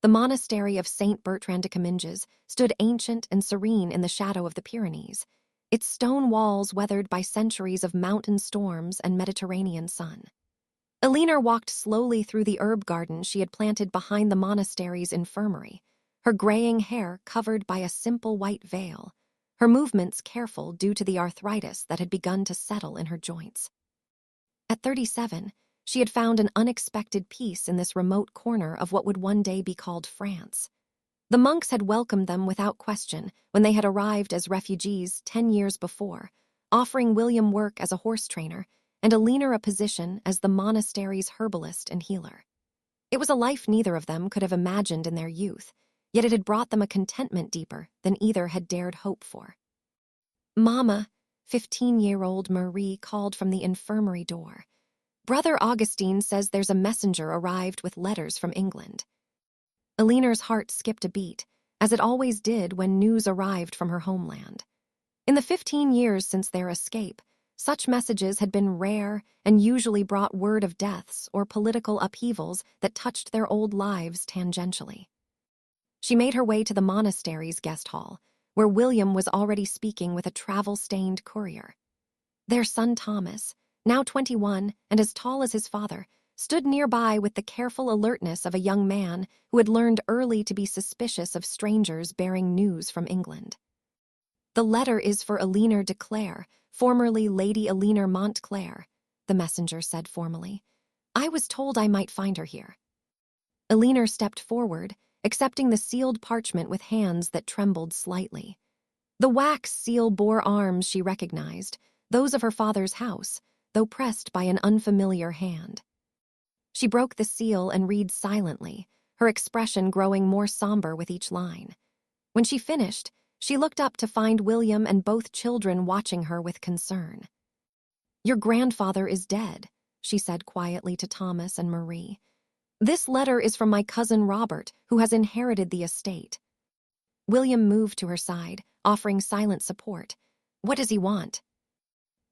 The monastery of St. Bertrand de Comminges stood ancient and serene in the shadow of the Pyrenees, its stone walls weathered by centuries of mountain storms and Mediterranean sun. Eleanor walked slowly through the herb garden she had planted behind the monastery's infirmary, her graying hair covered by a simple white veil, her movements careful due to the arthritis that had begun to settle in her joints. At 37, she had found an unexpected peace in this remote corner of what would one day be called France. The monks had welcomed them without question when they had arrived as refugees 10 years before, offering William work as a horse trainer and Eleanor a position as the monastery's herbalist and healer. It was a life neither of them could have imagined in their youth, yet it had brought them a contentment deeper than either had dared hope for. "Mama," 15-year-old Marie called from the infirmary door. "Brother Augustine says there's a messenger arrived with letters from England." Eleanor's heart skipped a beat, as it always did when news arrived from her homeland. In the 15 years since their escape, such messages had been rare and usually brought word of deaths or political upheavals that touched their old lives tangentially. She made her way to the monastery's guest hall, where William was already speaking with a travel-stained courier. Their son Thomas, now 21 and as tall as his father, stood nearby with the careful alertness of a young man who had learned early to be suspicious of strangers bearing news from England. "The letter is for Eleanor de Clare, formerly Lady Eleanor Montclair," the messenger said formally. "I was told I might find her here." Eleanor stepped forward, accepting the sealed parchment with hands that trembled slightly. The wax seal bore arms she recognized, those of her father's house, though pressed by an unfamiliar hand. She broke the seal and read silently, her expression growing more somber with each line. When she finished, she looked up to find William and both children watching her with concern. "Your grandfather is dead," she said quietly to Thomas and Marie. "This letter is from my cousin Robert, who has inherited the estate." William moved to her side, offering silent support. "What does he want?"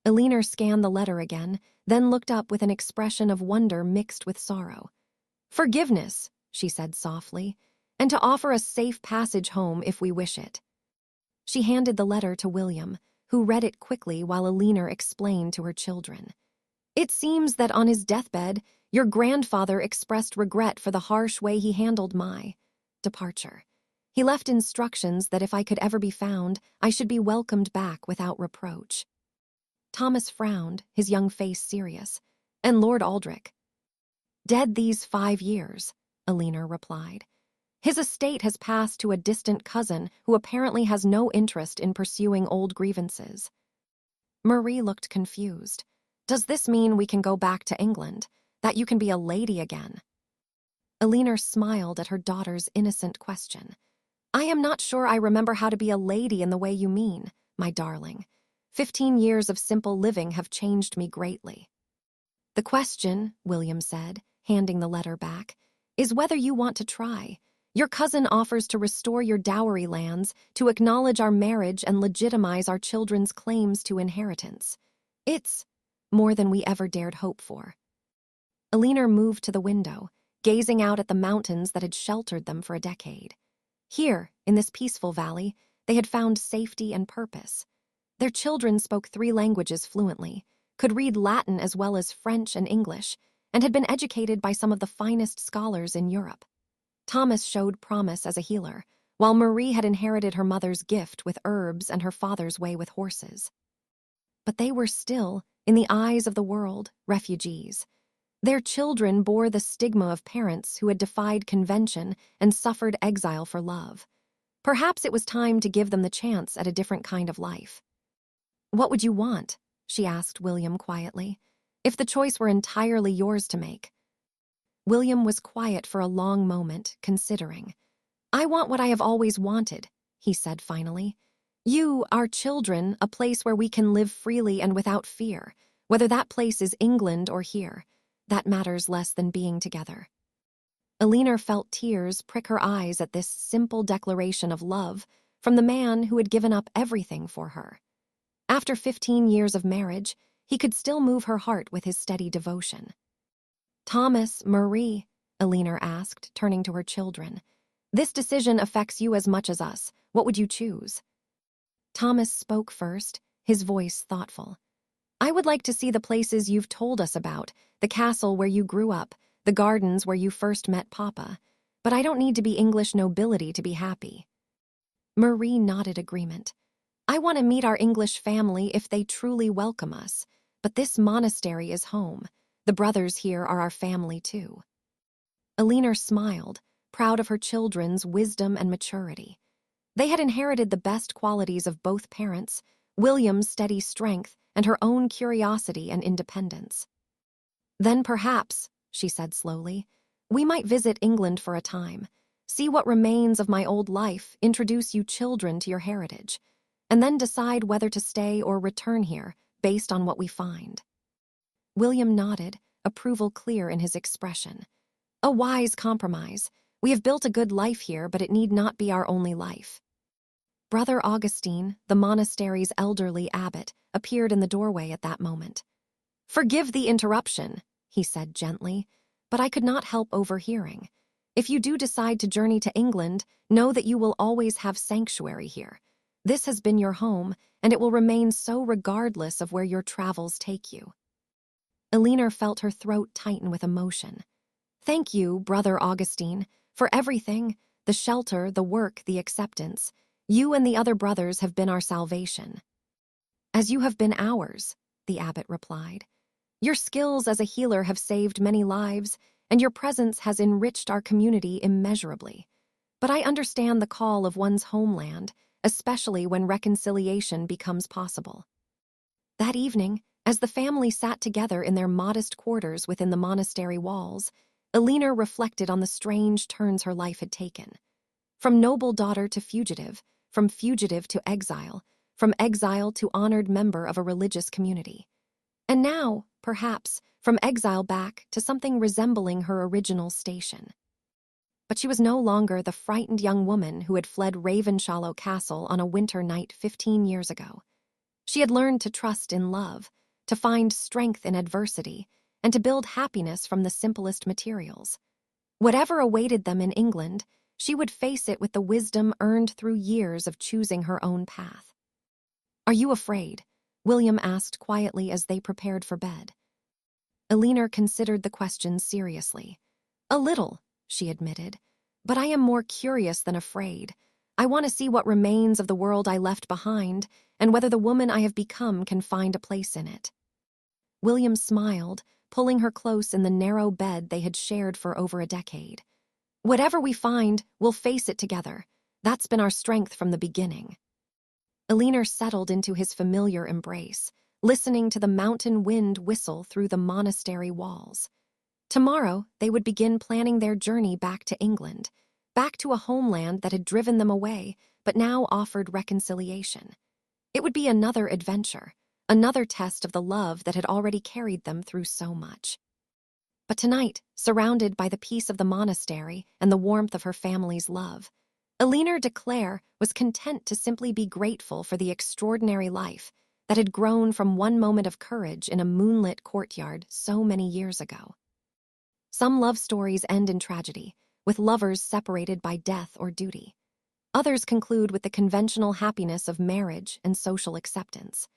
Eleanor scanned the letter again, then looked up with an expression of wonder mixed with sorrow. "Forgiveness," she said softly, "and to offer us safe passage home if we wish it." She handed the letter to William, who read it quickly while Eleanor explained to her children. "It seems that on his deathbed, your grandfather expressed regret for the harsh way he handled my departure. He left instructions that if I could ever be found, I should be welcomed back without reproach." Thomas frowned, his young face serious. "And Lord Aldrich?" "Dead these 5 years," Eleanor replied. "His estate has passed to a distant cousin who apparently has no interest in pursuing old grievances." Marie looked confused. "Does this mean we can go back to England? That you can be a lady again?" Eleanor smiled at her daughter's innocent question. I am not sure I remember how to be a lady in the way you mean, my darling. 15 years of simple living have changed me greatly. The question, William said, handing the letter back, is whether you want to try. Your cousin offers to restore your dowry lands, to acknowledge our marriage and legitimize our children's claims to inheritance. It's more than we ever dared hope for. Eleanor moved to the window, gazing out at the mountains that had sheltered them for a decade. Here, in this peaceful valley, they had found safety and purpose. Their children spoke 3 languages fluently, could read Latin as well as French and English, and had been educated by some of the finest scholars in Europe. Thomas showed promise as a healer, while Marie had inherited her mother's gift with herbs and her father's way with horses. But they were still, in the eyes of the world, refugees. Their children bore the stigma of parents who had defied convention and suffered exile for love. Perhaps it was time to give them the chance at a different kind of life. What would you want? She asked William quietly. If the choice were entirely yours to make. William was quiet for a long moment, considering. I want what I have always wanted, he said finally. You, our children, a place where we can live freely and without fear, whether that place is England or here. That matters less than being together. Eleanor felt tears prick her eyes at this simple declaration of love from the man who had given up everything for her. After 15 years of marriage, he could still move her heart with his steady devotion. Thomas, Marie, Eleanor asked, turning to her children. This decision affects you as much as us. What would you choose? Thomas spoke first, his voice thoughtful. I would like to see the places you've told us about, the castle where you grew up, the gardens where you first met Papa. But I don't need to be English nobility to be happy. Marie nodded agreement. I want to meet our English family if they truly welcome us, but this monastery is home. The brothers here are our family too. Eleanor smiled, proud of her children's wisdom and maturity. They had inherited the best qualities of both parents, William's steady strength and her own curiosity and independence. Then perhaps, she said slowly, we might visit England for a time, see what remains of my old life, introduce you children to your heritage, and then decide whether to stay or return here based on what we find. William nodded, approval clear in his expression. A wise compromise. We have built a good life here, but it need not be our only life. Brother Augustine, the monastery's elderly abbot, appeared in the doorway at that moment. Forgive the interruption, he said gently, but I could not help overhearing. If you do decide to journey to England, know that you will always have sanctuary here. This has been your home, and it will remain so regardless of where your travels take you. Eleanor felt her throat tighten with emotion. Thank you, Brother Augustine, for everything, the shelter, the work, the acceptance. You and the other brothers have been our salvation. As you have been ours, the abbot replied. Your skills as a healer have saved many lives, and your presence has enriched our community immeasurably. But I understand the call of one's homeland, especially when reconciliation becomes possible. That evening, as the family sat together in their modest quarters within the monastery walls, Eleanor reflected on the strange turns her life had taken. From noble daughter to fugitive, from fugitive to exile, from exile to honored member of a religious community. And now, perhaps, from exile back to something resembling her original station. But she was no longer the frightened young woman who had fled Ravenshollow Castle on a winter night 15 years ago. She had learned to trust in love, to find strength in adversity, and to build happiness from the simplest materials. Whatever awaited them in England, she would face it with the wisdom earned through years of choosing her own path. Are you afraid? William asked quietly as they prepared for bed. Eleanor considered the question seriously. A little, she admitted, but I am more curious than afraid. I want to see what remains of the world I left behind and whether the woman I have become can find a place in it. William smiled, pulling her close in the narrow bed they had shared for over a decade. Whatever we find, we'll face it together. That's been our strength from the beginning. Eleanor settled into his familiar embrace, listening to the mountain wind whistle through the monastery walls. Tomorrow, they would begin planning their journey back to England, back to a homeland that had driven them away, but now offered reconciliation. It would be another adventure, another test of the love that had already carried them through so much. But tonight, surrounded by the peace of the monastery and the warmth of her family's love, Eleanor de Clare was content to simply be grateful for the extraordinary life that had grown from one moment of courage in a moonlit courtyard so many years ago. Some love stories end in tragedy, with lovers separated by death or duty. Others conclude with the conventional happiness of marriage and social acceptance.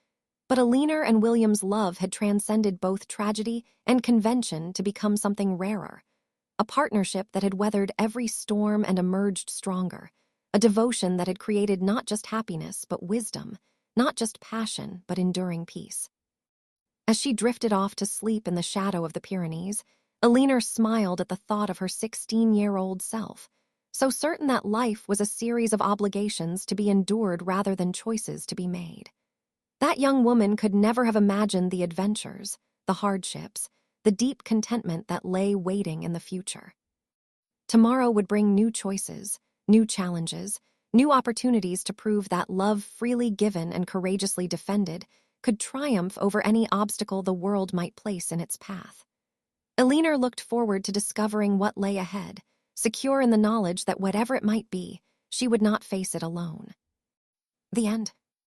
But Eleanor and William's love had transcended both tragedy and convention to become something rarer, a partnership that had weathered every storm and emerged stronger, a devotion that had created not just happiness but wisdom, not just passion but enduring peace. As she drifted off to sleep in the shadow of the Pyrenees, Eleanor smiled at the thought of her 16-year-old self, so certain that life was a series of obligations to be endured rather than choices to be made. That young woman could never have imagined the adventures, the hardships, the deep contentment that lay waiting in the future. Tomorrow would bring new choices, new challenges, new opportunities to prove that love freely given and courageously defended could triumph over any obstacle the world might place in its path. Eleanor looked forward to discovering what lay ahead, secure in the knowledge that whatever it might be, she would not face it alone. The end.